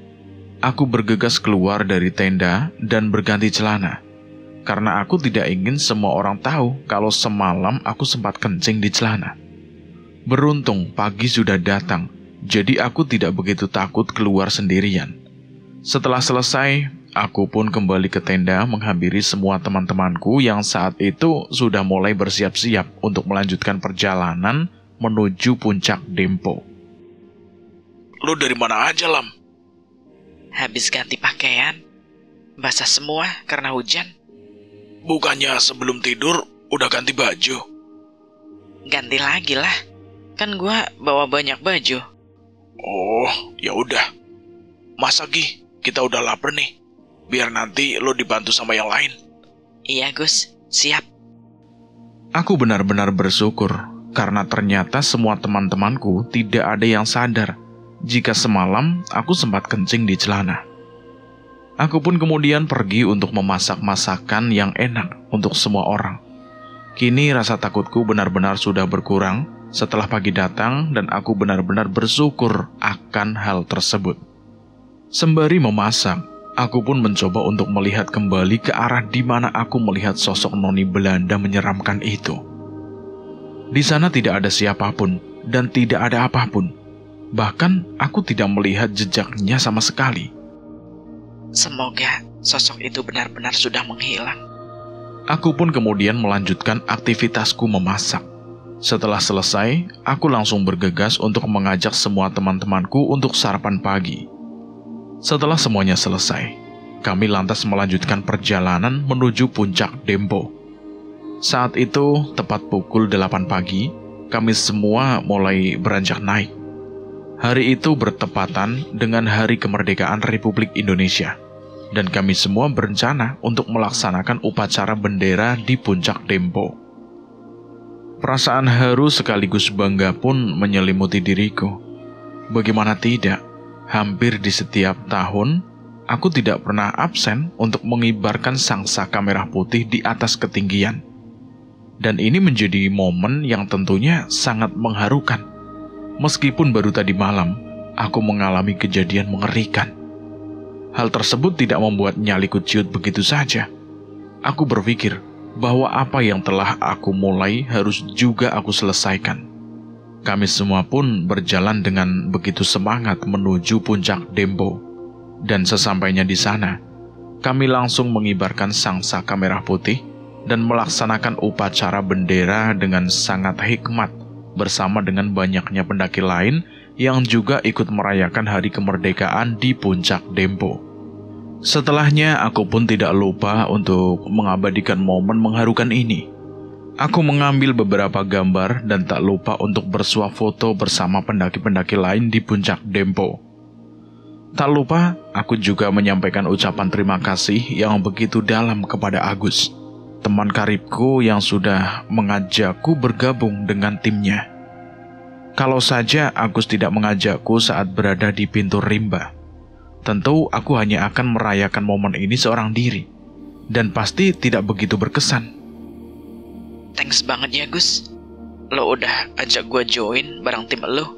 aku bergegas keluar dari tenda dan berganti celana. Karena aku tidak ingin semua orang tahu kalau semalam aku sempat kencing di celana. Beruntung pagi sudah datang, jadi aku tidak begitu takut keluar sendirian. Setelah selesai, aku pun kembali ke tenda menghampiri semua teman-temanku yang saat itu sudah mulai bersiap-siap untuk melanjutkan perjalanan menuju puncak Dempo. lu dari mana aja, Lam? Habis ganti pakaian, basah semua karena hujan. Bukannya sebelum tidur udah ganti baju? Ganti lagi lah, kan gua bawa banyak baju. Oh, ya udah. Mas Agi, kita udah lapar nih. Biar nanti lo dibantu sama yang lain. Iya Gus, siap. Aku benar-benar bersyukur karena ternyata semua teman-temanku tidak ada yang sadar jika semalam aku sempat kencing di celana. Aku pun kemudian pergi untuk memasak masakan yang enak untuk semua orang. Kini rasa takutku benar-benar sudah berkurang setelah pagi datang dan aku benar-benar bersyukur akan hal tersebut. Sembari memasak, aku pun mencoba untuk melihat kembali ke arah di mana aku melihat sosok noni Belanda menyeramkan itu. Di sana tidak ada siapapun dan tidak ada apapun. Bahkan aku tidak melihat jejaknya sama sekali. Semoga sosok itu benar-benar sudah menghilang. Aku pun kemudian melanjutkan aktivitasku memasak. Setelah selesai, aku langsung bergegas untuk mengajak semua teman-temanku untuk sarapan pagi. Setelah semuanya selesai, kami lantas melanjutkan perjalanan menuju puncak Dempo. Saat itu, tepat pukul 8 pagi, kami semua mulai beranjak naik. Hari itu bertepatan dengan Hari Kemerdekaan Republik Indonesia, dan kami semua berencana untuk melaksanakan upacara bendera di puncak Dempo. Perasaan haru sekaligus bangga pun menyelimuti diriku. Bagaimana tidak, hampir di setiap tahun, aku tidak pernah absen untuk mengibarkan sangsaka merah putih di atas ketinggian. Dan ini menjadi momen yang tentunya sangat mengharukan. Meskipun baru tadi malam, aku mengalami kejadian mengerikan. Hal tersebut tidak membuat nyaliku ciut begitu saja. Aku berpikir bahwa apa yang telah aku mulai harus juga aku selesaikan. Kami semua pun berjalan dengan begitu semangat menuju puncak Dempo. Dan sesampainya di sana, kami langsung mengibarkan sangsaka merah putih dan melaksanakan upacara bendera dengan sangat hikmat bersama dengan banyaknya pendaki lain yang juga ikut merayakan hari kemerdekaan di puncak Dempo. Setelahnya, aku pun tidak lupa untuk mengabadikan momen mengharukan ini. Aku mengambil beberapa gambar dan tak lupa untuk bersuah foto bersama pendaki-pendaki lain di puncak Dempo. Tak lupa, aku juga menyampaikan ucapan terima kasih yang begitu dalam kepada Agus, teman karibku yang sudah mengajakku bergabung dengan timnya. Kalau saja Agus tidak mengajakku saat berada di pintu rimba, tentu aku hanya akan merayakan momen ini seorang diri, dan pasti tidak begitu berkesan. Thanks banget ya Gus, lo udah ajak gue join bareng tim lo.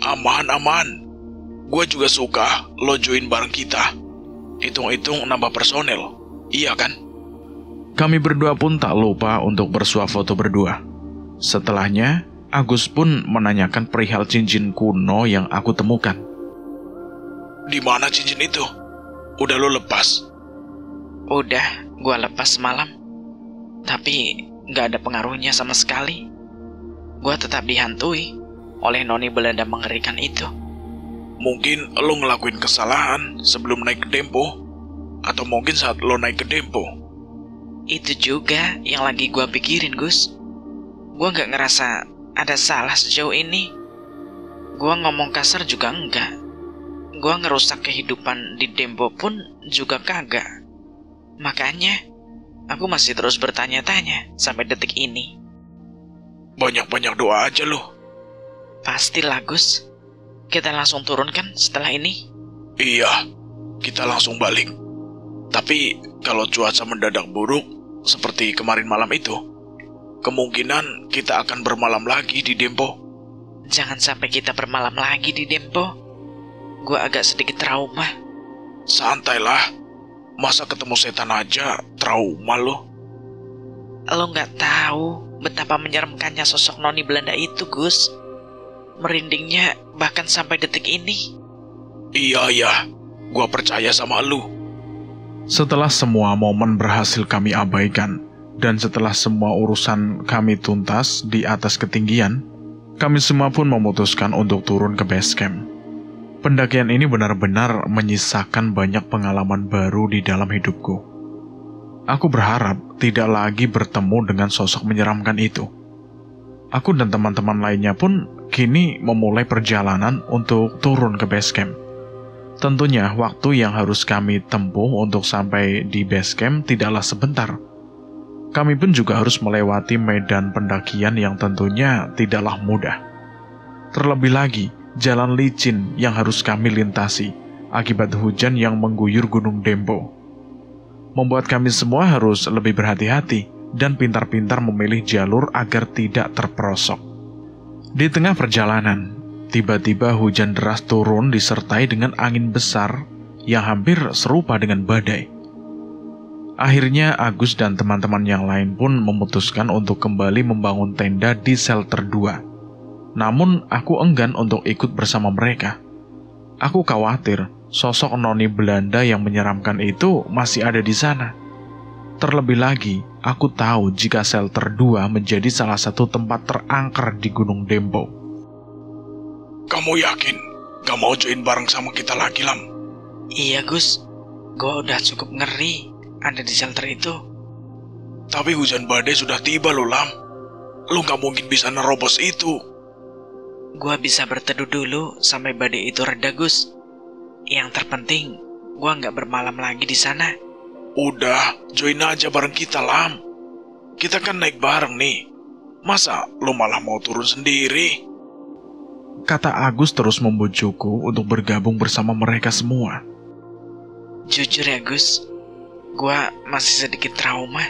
Aman. Gue juga suka lo join bareng kita. Hitung-hitung nambah personel, iya kan? Kami berdua pun tak lupa untuk bersuah foto berdua. Setelahnya, Agus pun menanyakan perihal cincin kuno yang aku temukan. Di mana cincin itu? Udah lo lepas? Udah, gue lepas semalam. Tapi gak ada pengaruhnya sama sekali. Gue tetap dihantui oleh noni Belanda mengerikan itu. Mungkin lo ngelakuin kesalahan sebelum naik ke Dempo, atau mungkin saat lo naik ke Dempo. Itu juga yang lagi gue pikirin, Gus. Gue gak ngerasa ada salah sejauh ini. Gue ngomong kasar juga enggak. Gue ngerusak kehidupan di Dempo pun juga kagak. Makanya, aku masih terus bertanya-tanya sampai detik ini. Banyak-banyak doa aja lo. Pastilah, Gus. Kita langsung turun kan setelah ini? Iya, kita langsung balik. Tapi kalau cuaca mendadak buruk seperti kemarin malam itu, kemungkinan kita akan bermalam lagi di Dempo. Jangan sampai kita bermalam lagi di Dempo. Gue agak sedikit trauma. Santailah, masa ketemu setan aja trauma lo. Lo gak tahu betapa menyeramkannya sosok noni Belanda itu, Gus. Merindingnya bahkan sampai detik ini. Iya, gua percaya sama lu. Setelah semua momen berhasil kami abaikan, dan setelah semua urusan kami tuntas di atas ketinggian, kami semua pun memutuskan untuk turun ke base camp. Pendakian ini benar-benar menyisakan banyak pengalaman baru di dalam hidupku. Aku berharap tidak lagi bertemu dengan sosok menyeramkan itu. Aku dan teman-teman lainnya pun kini memulai perjalanan untuk turun ke base camp. Tentunya waktu yang harus kami tempuh untuk sampai di base camp tidaklah sebentar. Kami pun juga harus melewati medan pendakian yang tentunya tidaklah mudah. Terlebih lagi, jalan licin yang harus kami lintasi akibat hujan yang mengguyur Gunung Dembo membuat kami semua harus lebih berhati-hati dan pintar-pintar memilih jalur agar tidak terperosok. Di tengah perjalanan, tiba-tiba hujan deras turun disertai dengan angin besar yang hampir serupa dengan badai. Akhirnya Agus dan teman-teman yang lain pun memutuskan untuk kembali membangun tenda di shelter 2. Namun aku enggan untuk ikut bersama mereka. Aku khawatir sosok noni Belanda yang menyeramkan itu masih ada di sana. Terlebih lagi, aku tahu jika shelter 2 menjadi salah satu tempat terangker di Gunung Dembo. Kamu yakin gak mau join bareng sama kita lagi, Lam? Iya, Gus. Gue udah cukup ngeri ada di shelter itu. Tapi hujan badai sudah tiba loh, Lam. Lu gak mungkin bisa nerobos itu. Gua bisa berteduh dulu sampai badai itu reda, Gus. Yang terpenting, gua nggak bermalam lagi di sana. Udah, join aja bareng kita, Lam. Kita kan naik bareng nih. Masa lu malah mau turun sendiri? Kata Agus terus membujukku untuk bergabung bersama mereka semua. Jujur ya, Gus, gua masih sedikit trauma.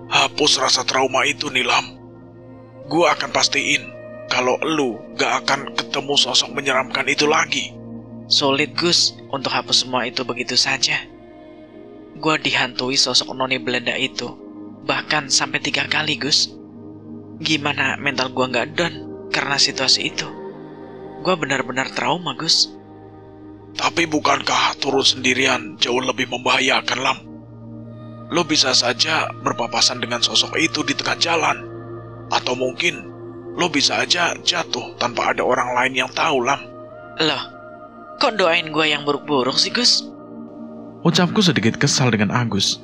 Hapus rasa trauma itu nih, Lam. Gua akan pastiin kalau lu gak akan ketemu sosok menyeramkan itu lagi. Sulit, Gus, untuk hapus semua itu begitu saja. Gua dihantui sosok noni Belanda itu, bahkan sampai 3 kali, Gus. Gimana mental gua gak down karena situasi itu? Gua benar-benar trauma, Gus. Tapi bukankah turun sendirian jauh lebih membahayakan, Lam? Lo bisa saja berpapasan dengan sosok itu di tengah jalan. Atau mungkin lo bisa aja jatuh tanpa ada orang lain yang tahu, Lam. Loh, kok doain gue yang buruk-buruk sih, Gus? Ucapku sedikit kesal dengan Agus.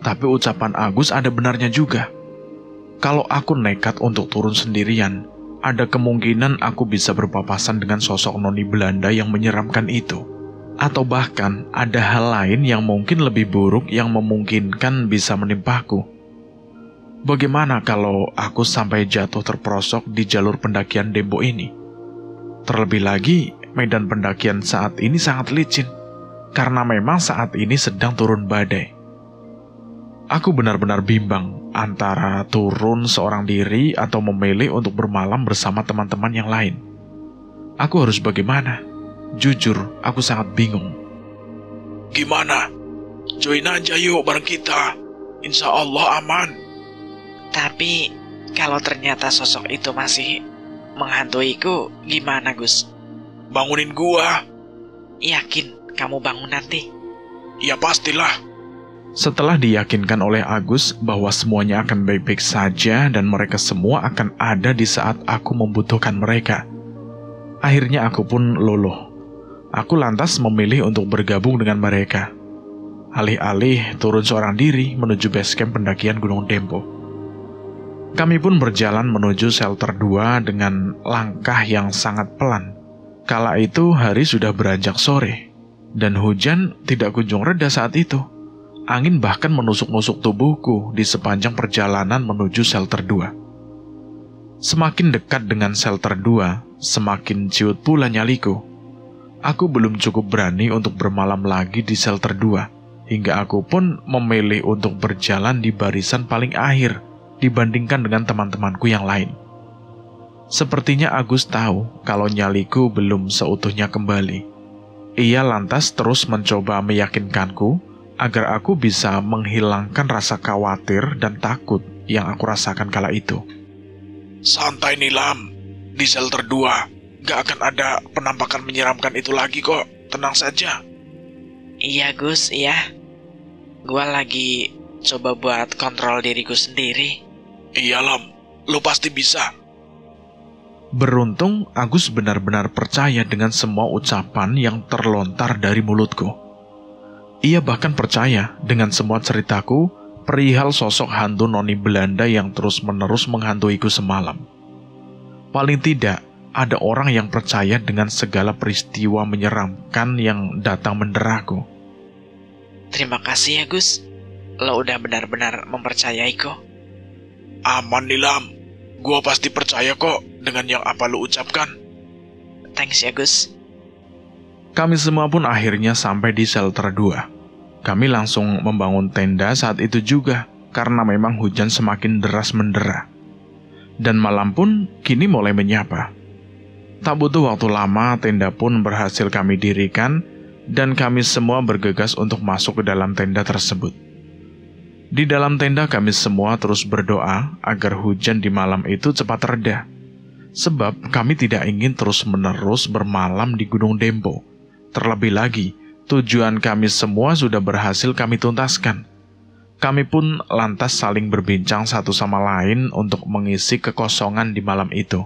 Tapi ucapan Agus ada benarnya juga. Kalau aku nekat untuk turun sendirian, ada kemungkinan aku bisa berpapasan dengan sosok noni Belanda yang menyeramkan itu. Atau bahkan ada hal lain yang mungkin lebih buruk yang memungkinkan bisa menimpaku. Bagaimana kalau aku sampai jatuh terperosok di jalur pendakian Dembo ini? Terlebih lagi, medan pendakian saat ini sangat licin, karena memang saat ini sedang turun badai. Aku benar-benar bimbang antara turun seorang diri atau memilih untuk bermalam bersama teman-teman yang lain. Aku harus bagaimana? Jujur, aku sangat bingung. Gimana? Join aja yuk bareng kita. Insya Allah aman. Tapi, kalau ternyata sosok itu masih menghantuiku, gimana, Gus? Bangunin gua. Yakin kamu bangun nanti? Ya pastilah. Setelah diyakinkan oleh Agus bahwa semuanya akan baik-baik saja dan mereka semua akan ada di saat aku membutuhkan mereka, akhirnya aku pun luluh. Aku lantas memilih untuk bergabung dengan mereka. Alih-alih turun seorang diri menuju base camp pendakian Gunung Dembo. Kami pun berjalan menuju shelter 2 dengan langkah yang sangat pelan. Kala itu hari sudah beranjak sore, dan hujan tidak kunjung reda saat itu. Angin bahkan menusuk-nusuk tubuhku di sepanjang perjalanan menuju shelter 2. Semakin dekat dengan shelter 2, semakin ciut pula nyaliku. Aku belum cukup berani untuk bermalam lagi di shelter 2, hingga aku pun memilih untuk berjalan di barisan paling akhir dibandingkan dengan teman-temanku yang lain. Sepertinya Agus tahu kalau nyaliku belum seutuhnya kembali. Ia lantas terus mencoba meyakinkanku agar aku bisa menghilangkan rasa khawatir dan takut yang aku rasakan kala itu. Santai nih, Lam. Di shelter 2 gak akan ada penampakan menyeramkan itu lagi kok. Tenang saja. Iya, Gus, iya. Gua lagi coba buat kontrol diriku sendiri. Iya, Lam. Lo pasti bisa. Beruntung Agus benar-benar percaya dengan semua ucapan yang terlontar dari mulutku. Ia bahkan percaya dengan semua ceritaku perihal sosok hantu noni Belanda yang terus-menerus menghantuiku semalam. Paling tidak, ada orang yang percaya dengan segala peristiwa menyeramkan yang datang menderaku. Terima kasih ya, Gus. Lo udah benar-benar mempercayaiku. Aman Nilam, gua pasti percaya kok dengan yang apa lu ucapkan. Thanks ya, Gus. Kami semua pun akhirnya sampai di shelter 2. Kami langsung membangun tenda saat itu juga, karena memang hujan semakin deras mendera. Dan malam pun kini mulai menyapa. Tak butuh waktu lama, tenda pun berhasil kami dirikan, dan kami semua bergegas untuk masuk ke dalam tenda tersebut. Di dalam tenda kami semua terus berdoa agar hujan di malam itu cepat reda. Sebab kami tidak ingin terus-menerus bermalam di Gunung Dempo. Terlebih lagi, tujuan kami semua sudah berhasil kami tuntaskan. Kami pun lantas saling berbincang satu sama lain untuk mengisi kekosongan di malam itu.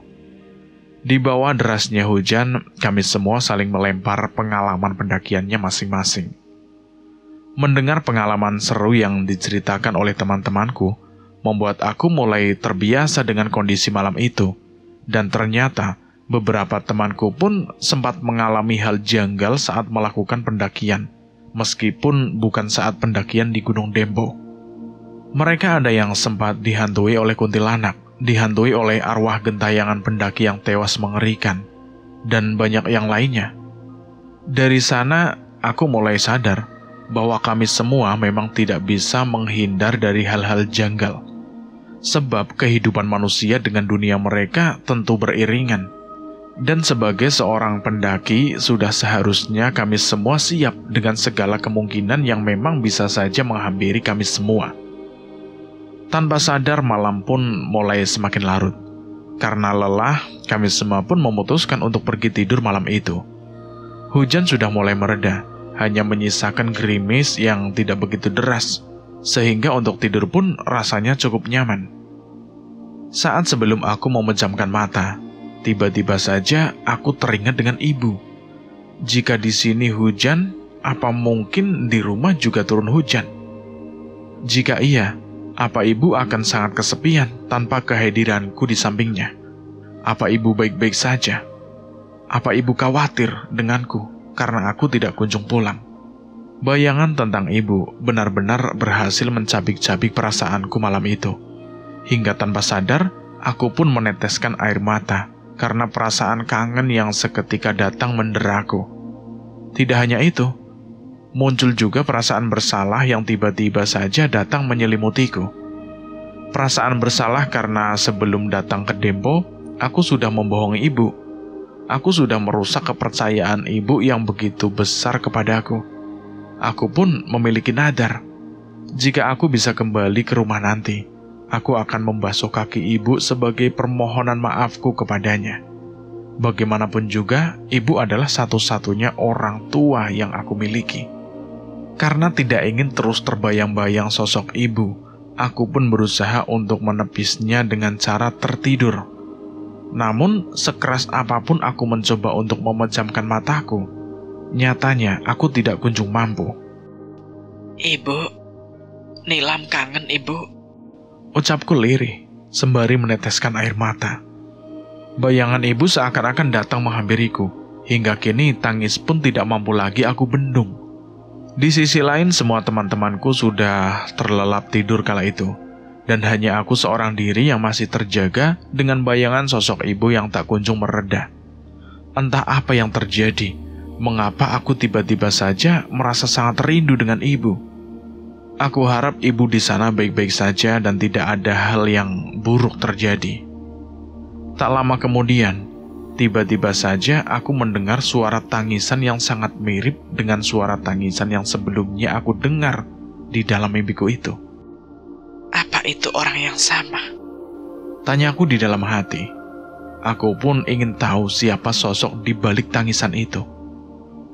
Di bawah derasnya hujan, kami semua saling melempar pengalaman pendakiannya masing-masing. Mendengar pengalaman seru yang diceritakan oleh teman-temanku, membuat aku mulai terbiasa dengan kondisi malam itu. Dan ternyata, beberapa temanku pun sempat mengalami hal janggal saat melakukan pendakian, meskipun bukan saat pendakian di Gunung Dempo. Mereka ada yang sempat dihantui oleh kuntilanak, dihantui oleh arwah gentayangan pendaki yang tewas mengerikan, dan banyak yang lainnya. Dari sana, aku mulai sadar bahwa kami semua memang tidak bisa menghindar dari hal-hal janggal. Sebab kehidupan manusia dengan dunia mereka tentu beriringan. Dan sebagai seorang pendaki, sudah seharusnya kami semua siap dengan segala kemungkinan yang memang bisa saja menghampiri kami semua. Tanpa sadar malam pun mulai semakin larut. Karena lelah, kami semua pun memutuskan untuk pergi tidur malam itu. Hujan sudah mulai mereda, hanya menyisakan gerimis yang tidak begitu deras, sehingga untuk tidur pun rasanya cukup nyaman. Saat sebelum aku memejamkan mata, tiba-tiba saja aku teringat dengan ibu. Jika di sini hujan, apa mungkin di rumah juga turun hujan? Jika iya, apa ibu akan sangat kesepian tanpa kehadiranku di sampingnya? Apa ibu baik-baik saja? Apa ibu khawatir denganku karena aku tidak kunjung pulang? Bayangan tentang ibu benar-benar berhasil mencabik-cabik perasaanku malam itu. Hingga tanpa sadar, aku pun meneteskan air mata karena perasaan kangen yang seketika datang menderaku. Tidak hanya itu, muncul juga perasaan bersalah yang tiba-tiba saja datang menyelimutiku. Perasaan bersalah karena sebelum datang ke Dempo, aku sudah membohongi ibu. Aku sudah merusak kepercayaan ibu yang begitu besar kepadaku. Aku pun memiliki nadar. Jika aku bisa kembali ke rumah nanti, aku akan membasuh kaki ibu sebagai permohonan maafku kepadanya. Bagaimanapun juga, ibu adalah satu-satunya orang tua yang aku miliki. Karena tidak ingin terus terbayang-bayang sosok ibu, aku pun berusaha untuk menepisnya dengan cara tertidur. Namun, sekeras apapun aku mencoba untuk memejamkan mataku, nyatanya aku tidak kunjung mampu. Ibu, Nilam kangen ibu. Ucapku lirih, sembari meneteskan air mata. Bayangan ibu seakan-akan datang menghampiriku, hingga kini tangis pun tidak mampu lagi aku bendung. Di sisi lain, semua teman-temanku sudah terlelap tidur kala itu, dan hanya aku seorang diri yang masih terjaga dengan bayangan sosok ibu yang tak kunjung mereda. Entah apa yang terjadi, mengapa aku tiba-tiba saja merasa sangat rindu dengan ibu. Aku harap ibu di sana baik-baik saja dan tidak ada hal yang buruk terjadi. Tak lama kemudian, tiba-tiba saja aku mendengar suara tangisan yang sangat mirip dengan suara tangisan yang sebelumnya aku dengar di dalam mimpiku itu. Apa itu orang yang sama? Tanyaku di dalam hati. Aku pun ingin tahu siapa sosok di balik tangisan itu.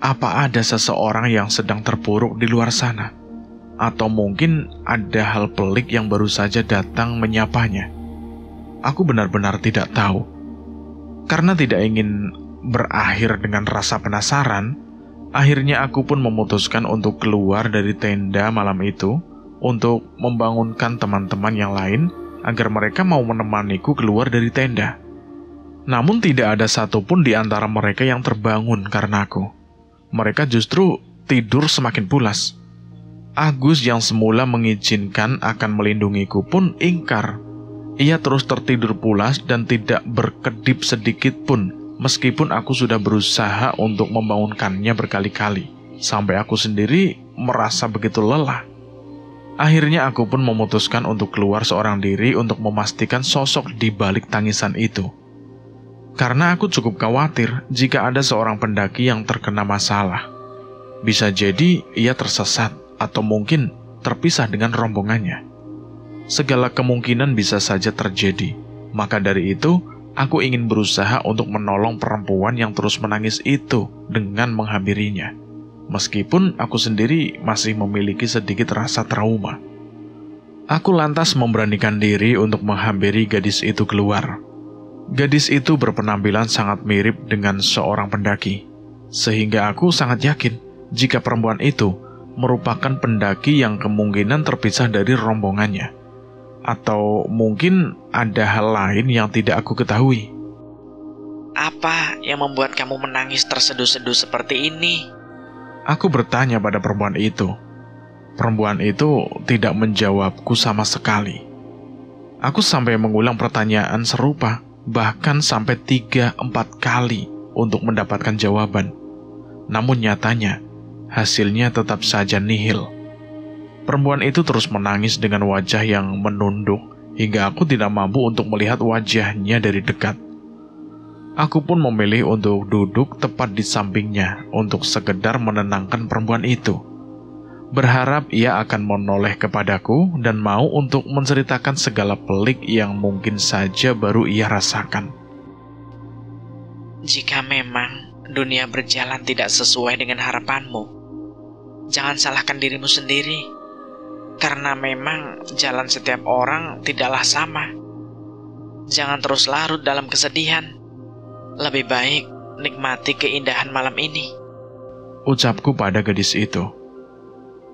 Apa ada seseorang yang sedang terpuruk di luar sana? Atau mungkin ada hal pelik yang baru saja datang menyapanya? Aku benar-benar tidak tahu. Karena tidak ingin berakhir dengan rasa penasaran, akhirnya aku pun memutuskan untuk keluar dari tenda malam itu untuk membangunkan teman-teman yang lain agar mereka mau menemaniku keluar dari tenda. Namun tidak ada satupun di antara mereka yang terbangun karena aku. Mereka justru tidur semakin pulas. Agus yang semula mengizinkan akan melindungiku pun ingkar. Ia terus tertidur pulas dan tidak berkedip sedikit pun, meskipun aku sudah berusaha untuk membangunkannya berkali-kali, sampai aku sendiri merasa begitu lelah. Akhirnya aku pun memutuskan untuk keluar seorang diri untuk memastikan sosok di balik tangisan itu. Karena aku cukup khawatir jika ada seorang pendaki yang terkena masalah. Bisa jadi ia tersesat atau mungkin terpisah dengan rombongannya. Segala kemungkinan bisa saja terjadi. Maka dari itu, aku ingin berusaha untuk menolong perempuan yang terus menangis itu dengan menghampirinya. Meskipun aku sendiri masih memiliki sedikit rasa trauma. Aku lantas memberanikan diri untuk menghampiri gadis itu keluar. Gadis itu berpenampilan sangat mirip dengan seorang pendaki. Sehingga aku sangat yakin jika perempuan itu merupakan pendaki yang kemungkinan terpisah dari rombongannya. Atau mungkin ada hal lain yang tidak aku ketahui. Apa yang membuat kamu menangis terseduh-seduh seperti ini? Aku bertanya pada perempuan itu. Perempuan itu tidak menjawabku sama sekali. Aku sampai mengulang pertanyaan serupa, bahkan sampai 3-4 kali untuk mendapatkan jawaban. Namun nyatanya, hasilnya tetap saja nihil. Perempuan itu terus menangis dengan wajah yang menunduk, hingga aku tidak mampu untuk melihat wajahnya dari dekat. Aku pun memilih untuk duduk tepat di sampingnya untuk sekedar menenangkan perempuan itu. Berharap ia akan menoleh kepadaku dan mau untuk menceritakan segala pelik yang mungkin saja baru ia rasakan. Jika memang dunia berjalan tidak sesuai dengan harapanmu, jangan salahkan dirimu sendiri. Karena memang jalan setiap orang tidaklah sama. Jangan terus larut dalam kesedihan. Lebih baik nikmati keindahan malam ini. Ucapku pada gadis itu.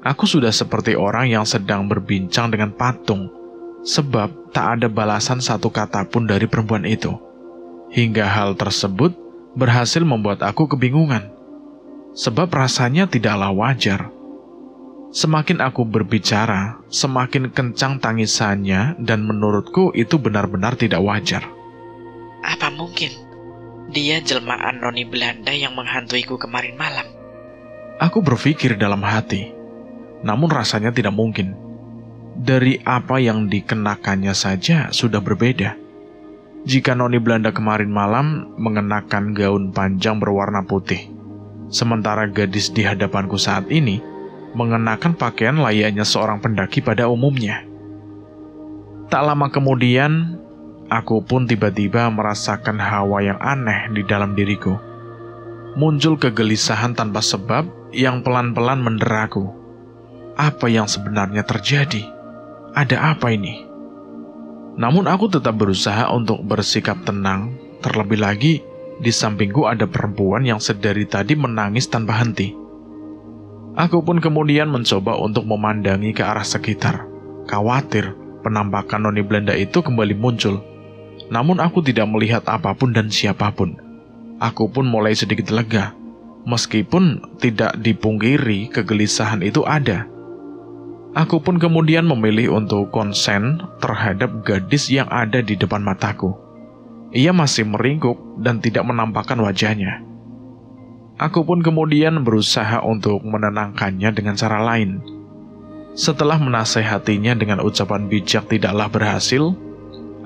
Aku sudah seperti orang yang sedang berbincang dengan patung, sebab tak ada balasan satu kata pun dari perempuan itu. Hingga hal tersebut berhasil membuat aku kebingungan. Sebab rasanya tidaklah wajar. Semakin aku berbicara, semakin kencang tangisannya dan menurutku itu benar-benar tidak wajar. Apa mungkin dia jelmaan noni Belanda yang menghantuiku kemarin malam? Aku berpikir dalam hati, namun rasanya tidak mungkin. Dari apa yang dikenakannya saja sudah berbeda. Jika noni Belanda kemarin malam mengenakan gaun panjang berwarna putih, sementara gadis di hadapanku saat ini mengenakan pakaian layaknya seorang pendaki pada umumnya. Tak lama kemudian, aku pun tiba-tiba merasakan hawa yang aneh di dalam diriku. Muncul kegelisahan tanpa sebab yang pelan-pelan menderaku. Apa yang sebenarnya terjadi? Ada apa ini? Namun aku tetap berusaha untuk bersikap tenang. Terlebih lagi, di sampingku ada perempuan yang sedari tadi menangis tanpa henti. Aku pun kemudian mencoba untuk memandangi ke arah sekitar. Khawatir penampakan noni Belanda itu kembali muncul. Namun aku tidak melihat apapun dan siapapun. Aku pun mulai sedikit lega. Meskipun tidak dipungkiri kegelisahan itu ada. Aku pun kemudian memilih untuk konsen terhadap gadis yang ada di depan mataku. Ia masih meringkuk dan tidak menampakkan wajahnya. Aku pun kemudian berusaha untuk menenangkannya dengan cara lain. Setelah menasehatinya dengan ucapan bijak tidaklah berhasil,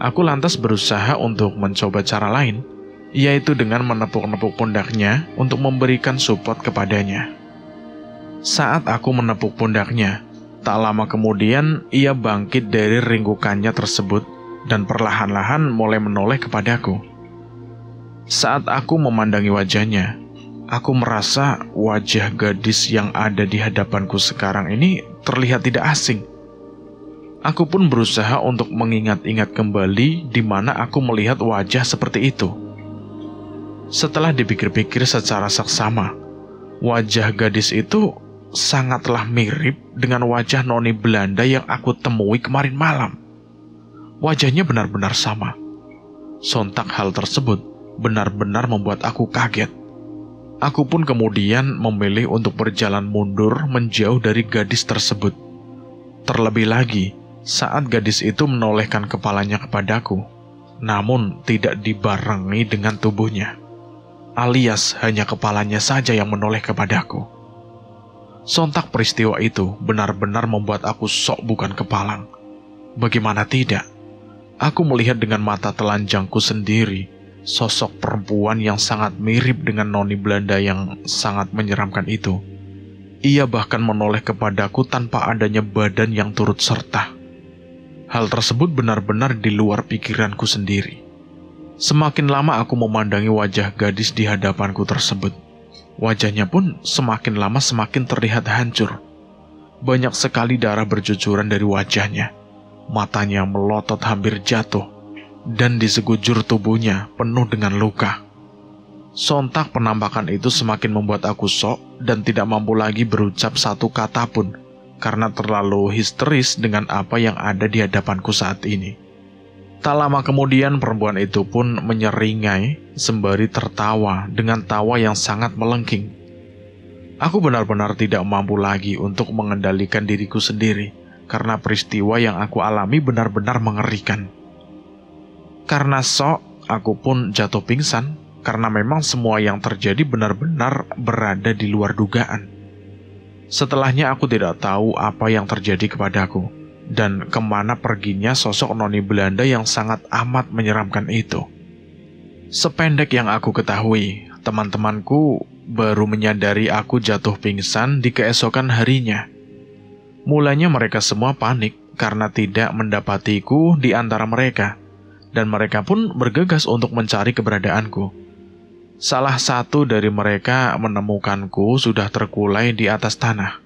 aku lantas berusaha untuk mencoba cara lain, yaitu dengan menepuk-nepuk pundaknya untuk memberikan support kepadanya. Saat aku menepuk pundaknya, tak lama kemudian ia bangkit dari ringkukannya tersebut dan perlahan-lahan mulai menoleh kepadaku. Saat aku memandangi wajahnya, aku merasa wajah gadis yang ada di hadapanku sekarang ini terlihat tidak asing. Aku pun berusaha untuk mengingat-ingat kembali di mana aku melihat wajah seperti itu. Setelah dipikir-pikir secara seksama, wajah gadis itu sangatlah mirip dengan wajah noni Belanda yang aku temui kemarin malam. Wajahnya benar-benar sama. Sontak hal tersebut benar-benar membuat aku kaget. Aku pun kemudian memilih untuk berjalan mundur menjauh dari gadis tersebut. Terlebih lagi, saat gadis itu menolehkan kepalanya kepadaku, namun tidak dibarengi dengan tubuhnya, alias hanya kepalanya saja yang menoleh kepadaku. Sontak peristiwa itu benar-benar membuat aku sok bukan kepalang. Bagaimana tidak? Aku melihat dengan mata telanjangku sendiri sosok perempuan yang sangat mirip dengan noni Belanda yang sangat menyeramkan itu. Ia bahkan menoleh kepadaku tanpa adanya badan yang turut serta. Hal tersebut benar-benar di luar pikiranku sendiri. Semakin lama aku memandangi wajah gadis di hadapanku tersebut, wajahnya pun semakin lama semakin terlihat hancur. Banyak sekali darah bercucuran dari wajahnya. Matanya melotot hampir jatuh, dan di sekujur tubuhnya penuh dengan luka. Sontak penampakan itu semakin membuat aku sok dan tidak mampu lagi berucap satu kata pun, karena terlalu histeris dengan apa yang ada di hadapanku saat ini. Tak lama kemudian perempuan itu pun menyeringai sembari tertawa dengan tawa yang sangat melengking. Aku benar-benar tidak mampu lagi untuk mengendalikan diriku sendiri, karena peristiwa yang aku alami benar-benar mengerikan. Karena sok, aku pun jatuh pingsan, karena memang semua yang terjadi benar-benar berada di luar dugaan. Setelahnya aku tidak tahu apa yang terjadi kepadaku, dan kemana perginya sosok noni Belanda yang sangat amat menyeramkan itu. Sependek yang aku ketahui, teman-temanku baru menyadari aku jatuh pingsan di keesokan harinya. Mulanya mereka semua panik karena tidak mendapatiku di antara mereka, dan mereka pun bergegas untuk mencari keberadaanku. Salah satu dari mereka menemukanku sudah terkulai di atas tanah.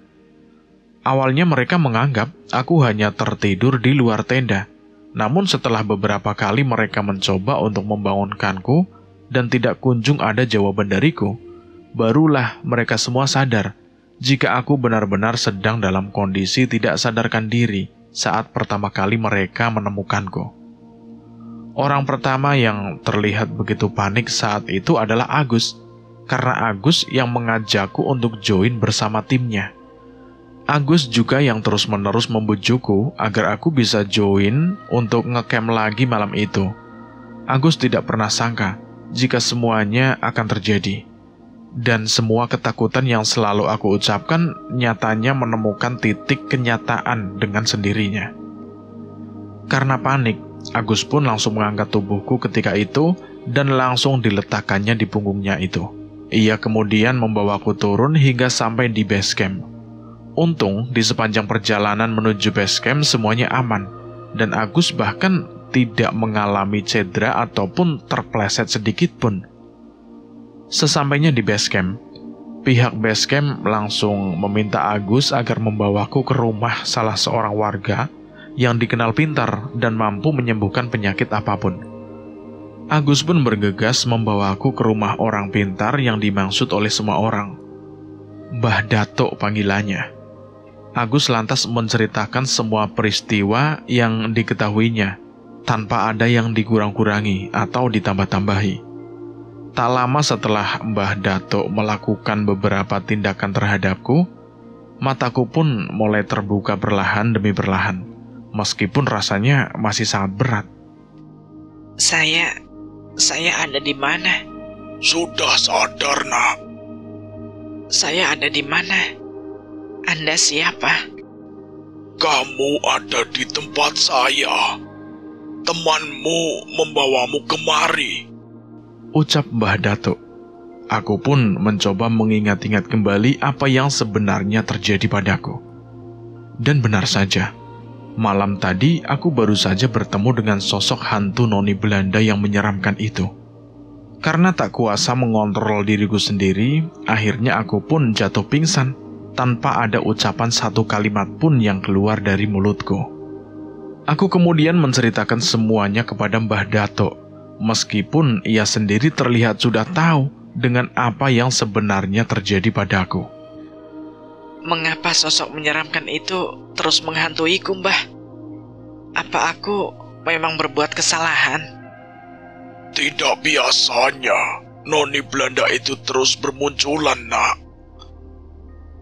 Awalnya mereka menganggap aku hanya tertidur di luar tenda, namun setelah beberapa kali mereka mencoba untuk membangunkanku dan tidak kunjung ada jawaban dariku, barulah mereka semua sadar jika aku benar-benar sedang dalam kondisi tidak sadarkan diri saat pertama kali mereka menemukanku. Orang pertama yang terlihat begitu panik saat itu adalah Agus, karena Agus yang mengajakku untuk join bersama timnya. Agus juga yang terus-menerus membujukku agar aku bisa join untuk ngecamp lagi malam itu. Agus tidak pernah sangka jika semuanya akan terjadi. Dan semua ketakutan yang selalu aku ucapkan nyatanya menemukan titik kenyataan dengan sendirinya. Karena panik, Agus pun langsung mengangkat tubuhku ketika itu dan langsung diletakkannya di punggungnya itu. Ia kemudian membawaku turun hingga sampai di base camp. Untung di sepanjang perjalanan menuju base camp semuanya aman, dan Agus bahkan tidak mengalami cedera ataupun terpleset sedikit pun. Sesampainya di base camp, pihak base camp langsung meminta Agus agar membawaku ke rumah salah seorang warga yang dikenal pintar dan mampu menyembuhkan penyakit apapun. Agus pun bergegas membawaku ke rumah orang pintar yang dimaksud oleh semua orang. Mbah Dato panggilannya. Agus lantas menceritakan semua peristiwa yang diketahuinya, tanpa ada yang dikurang-kurangi atau ditambah-tambahi. Tak lama setelah Mbah Dato melakukan beberapa tindakan terhadapku, mataku pun mulai terbuka perlahan demi perlahan, meskipun rasanya masih sangat berat. Saya ada di mana? Sudah sadar, Nak? Saya ada di mana? Anda siapa? Kamu ada di tempat saya. Temanmu membawamu kemari, ucap Mbah Dato. Aku pun mencoba mengingat-ingat kembali apa yang sebenarnya terjadi padaku. Dan benar saja, malam tadi aku baru saja bertemu dengan sosok hantu noni Belanda yang menyeramkan itu. Karena tak kuasa mengontrol diriku sendiri, akhirnya aku pun jatuh pingsan tanpa ada ucapan satu kalimat pun yang keluar dari mulutku. Aku kemudian menceritakan semuanya kepada Mbah Dato, meskipun ia sendiri terlihat sudah tahu dengan apa yang sebenarnya terjadi padaku. Mengapa sosok menyeramkan itu terus menghantuiku, Mbah? Apa aku memang berbuat kesalahan? Tidak biasanya Noni Belanda itu terus bermunculan, Nak.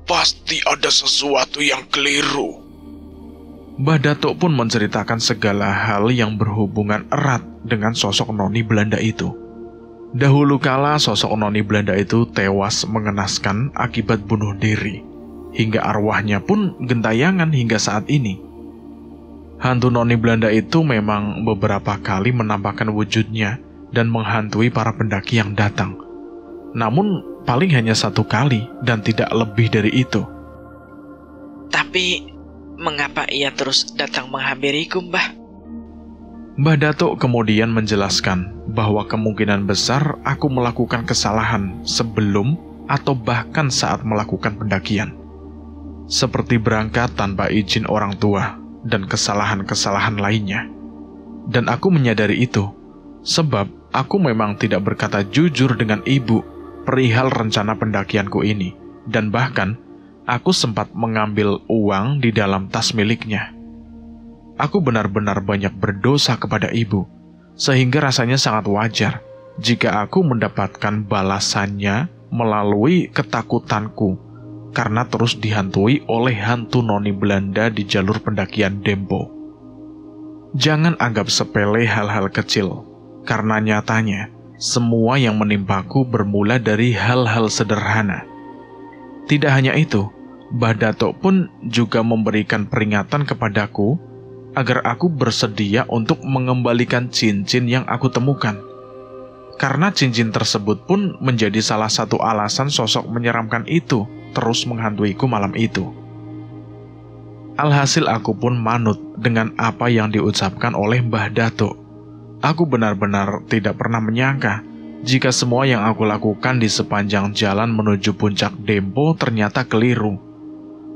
Pasti ada sesuatu yang keliru. Mbah Datuk pun menceritakan segala hal yang berhubungan erat dengan sosok Noni Belanda itu. Dahulu kala sosok Noni Belanda itu tewas mengenaskan akibat bunuh diri, hingga arwahnya pun gentayangan hingga saat ini. Hantu Noni Belanda itu memang beberapa kali menampakkan wujudnya dan menghantui para pendaki yang datang. Namun paling hanya 1 kali dan tidak lebih dari itu. Tapi mengapa ia terus datang menghampiriku, Mbah? Mbah Datuk kemudian menjelaskan bahwa kemungkinan besar aku melakukan kesalahan sebelum atau bahkan saat melakukan pendakian. Seperti berangkat tanpa izin orang tua dan kesalahan-kesalahan lainnya. Dan aku menyadari itu, sebab aku memang tidak berkata jujur dengan ibu perihal rencana pendakianku ini, dan bahkan aku sempat mengambil uang di dalam tas miliknya. Aku benar-benar banyak berdosa kepada ibu, sehingga rasanya sangat wajar jika aku mendapatkan balasannya melalui ketakutanku karena terus dihantui oleh hantu Noni Belanda di jalur pendakian Dempo. Jangan anggap sepele hal-hal kecil, karena nyatanya semua yang menimpaku bermula dari hal-hal sederhana. Tidak hanya itu, Mbah Datuk pun juga memberikan peringatan kepadaku agar aku bersedia untuk mengembalikan cincin yang aku temukan. Karena cincin tersebut pun menjadi salah satu alasan sosok menyeramkan itu terus menghantuiku malam itu. Alhasil aku pun manut dengan apa yang diucapkan oleh Mbah Datuk. Aku benar-benar tidak pernah menyangka jika semua yang aku lakukan di sepanjang jalan menuju puncak Dempo ternyata keliru.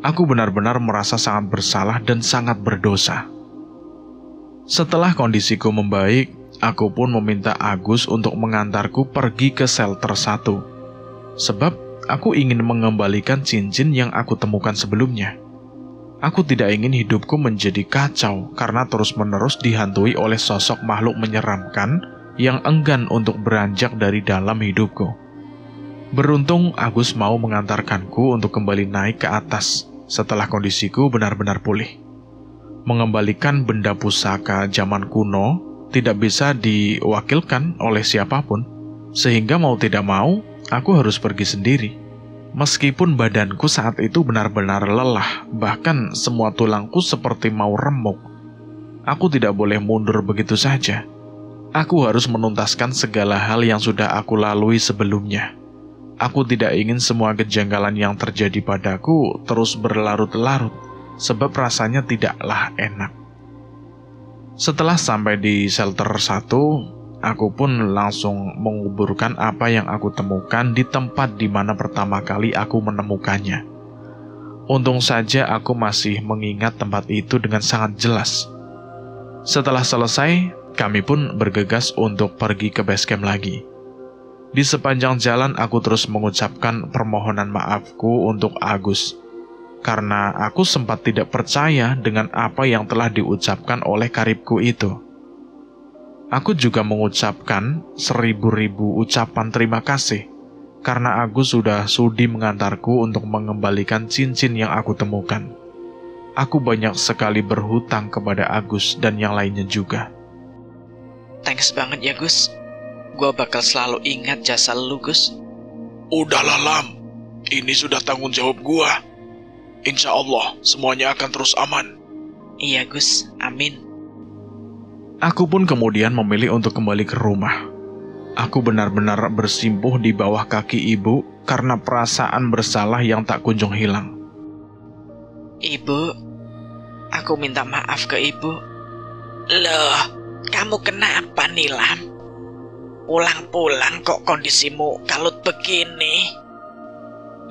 Aku benar-benar merasa sangat bersalah dan sangat berdosa. Setelah kondisiku membaik, aku pun meminta Agus untuk mengantarku pergi ke shelter 1. Sebab aku ingin mengembalikan cincin yang aku temukan sebelumnya. Aku tidak ingin hidupku menjadi kacau karena terus-menerus dihantui oleh sosok makhluk menyeramkan yang enggan untuk beranjak dari dalam hidupku. Beruntung Agus mau mengantarkanku untuk kembali naik ke atas setelah kondisiku benar-benar pulih. Mengembalikan benda pusaka zaman kuno tidak bisa diwakilkan oleh siapapun, sehingga mau tidak mau aku harus pergi sendiri. Meskipun badanku saat itu benar-benar lelah, bahkan semua tulangku seperti mau remuk. Aku tidak boleh mundur begitu saja. Aku harus menuntaskan segala hal yang sudah aku lalui sebelumnya. Aku tidak ingin semua kejanggalan yang terjadi padaku terus berlarut-larut, sebab rasanya tidaklah enak. Setelah sampai di shelter 1, aku pun langsung menguburkan apa yang aku temukan di tempat di mana pertama kali aku menemukannya. Untung saja aku masih mengingat tempat itu dengan sangat jelas. Setelah selesai, kami pun bergegas untuk pergi ke base camp lagi. Di sepanjang jalan aku terus mengucapkan permohonan maafku untuk Agus, karena aku sempat tidak percaya dengan apa yang telah diucapkan oleh karibku itu. Aku juga mengucapkan 1000 ucapan terima kasih karena Agus sudah sudi mengantarku untuk mengembalikan cincin yang aku temukan. Aku banyak sekali berhutang kepada Agus dan yang lainnya juga. Thanks banget ya, Gus. Gua bakal selalu ingat jasa lu, Gus. Udahlah, Lam. Ini sudah tanggung jawab gua. Insya Allah semuanya akan terus aman. Iya, Gus. Amin. Aku pun kemudian memilih untuk kembali ke rumah. Aku benar-benar bersimpuh di bawah kaki ibu karena perasaan bersalah yang tak kunjung hilang. Ibu, aku minta maaf ke ibu. Loh, kamu kenapa nih, Lam? Pulang-pulang kok kondisimu kalut begini?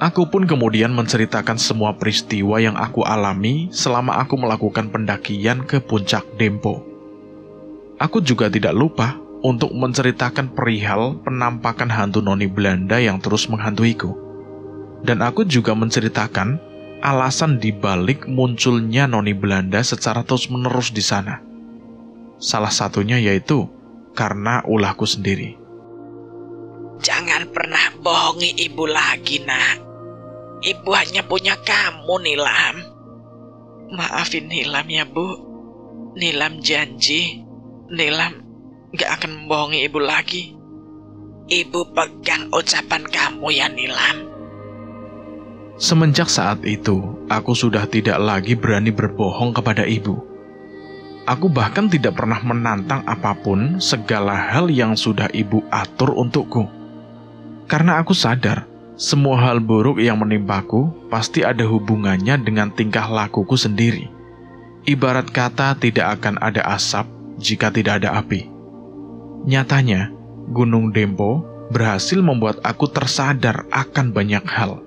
Aku pun kemudian menceritakan semua peristiwa yang aku alami selama aku melakukan pendakian ke puncak Dempo. Aku juga tidak lupa untuk menceritakan perihal penampakan hantu noni Belanda yang terus menghantuiku. Dan aku juga menceritakan alasan dibalik munculnya noni Belanda secara terus-menerus di sana. Salah satunya yaitu karena ulahku sendiri. Jangan pernah bohongi ibu lagi, nak. Ibu hanya punya kamu, Nilam. Maafin Nilam ya, Bu. Nilam janji, Nilam gak akan membohongi ibu lagi. Ibu pegang ucapan kamu ya, Nilam. Semenjak saat itu, aku sudah tidak lagi berani berbohong kepada ibu. Aku bahkan tidak pernah menantang apapun segala hal yang sudah ibu atur untukku. Karena aku sadar, semua hal buruk yang menimpaku pasti ada hubungannya dengan tingkah lakuku sendiri. Ibarat kata tidak akan ada asap jika tidak ada api. Nyatanya, Gunung Dempo berhasil membuat aku tersadar akan banyak hal.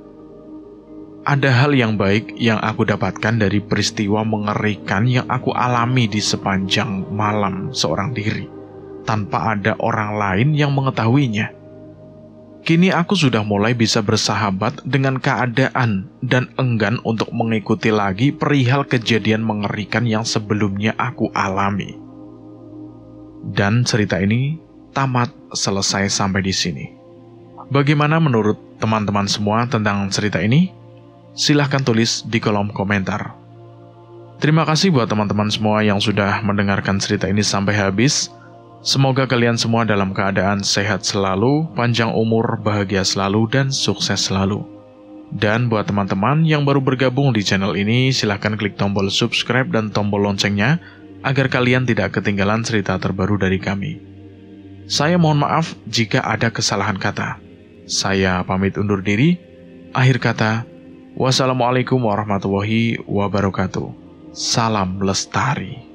Ada hal yang baik yang aku dapatkan dari peristiwa mengerikan yang aku alami di sepanjang malam seorang diri, tanpa ada orang lain yang mengetahuinya. Kini aku sudah mulai bisa bersahabat dengan keadaan dan enggan untuk mengikuti lagi perihal kejadian mengerikan yang sebelumnya aku alami. Dan cerita ini tamat selesai sampai di sini. Bagaimana menurut teman-teman semua tentang cerita ini? Silahkan tulis di kolom komentar. Terima kasih buat teman-teman semua yang sudah mendengarkan cerita ini sampai habis. Semoga kalian semua dalam keadaan sehat selalu, panjang umur, bahagia selalu, dan sukses selalu. Dan buat teman-teman yang baru bergabung di channel ini, silahkan klik tombol subscribe dan tombol loncengnya agar kalian tidak ketinggalan cerita terbaru dari kami. Saya mohon maaf jika ada kesalahan kata. Saya pamit undur diri. Akhir kata, wassalamualaikum warahmatullahi wabarakatuh. Salam lestari.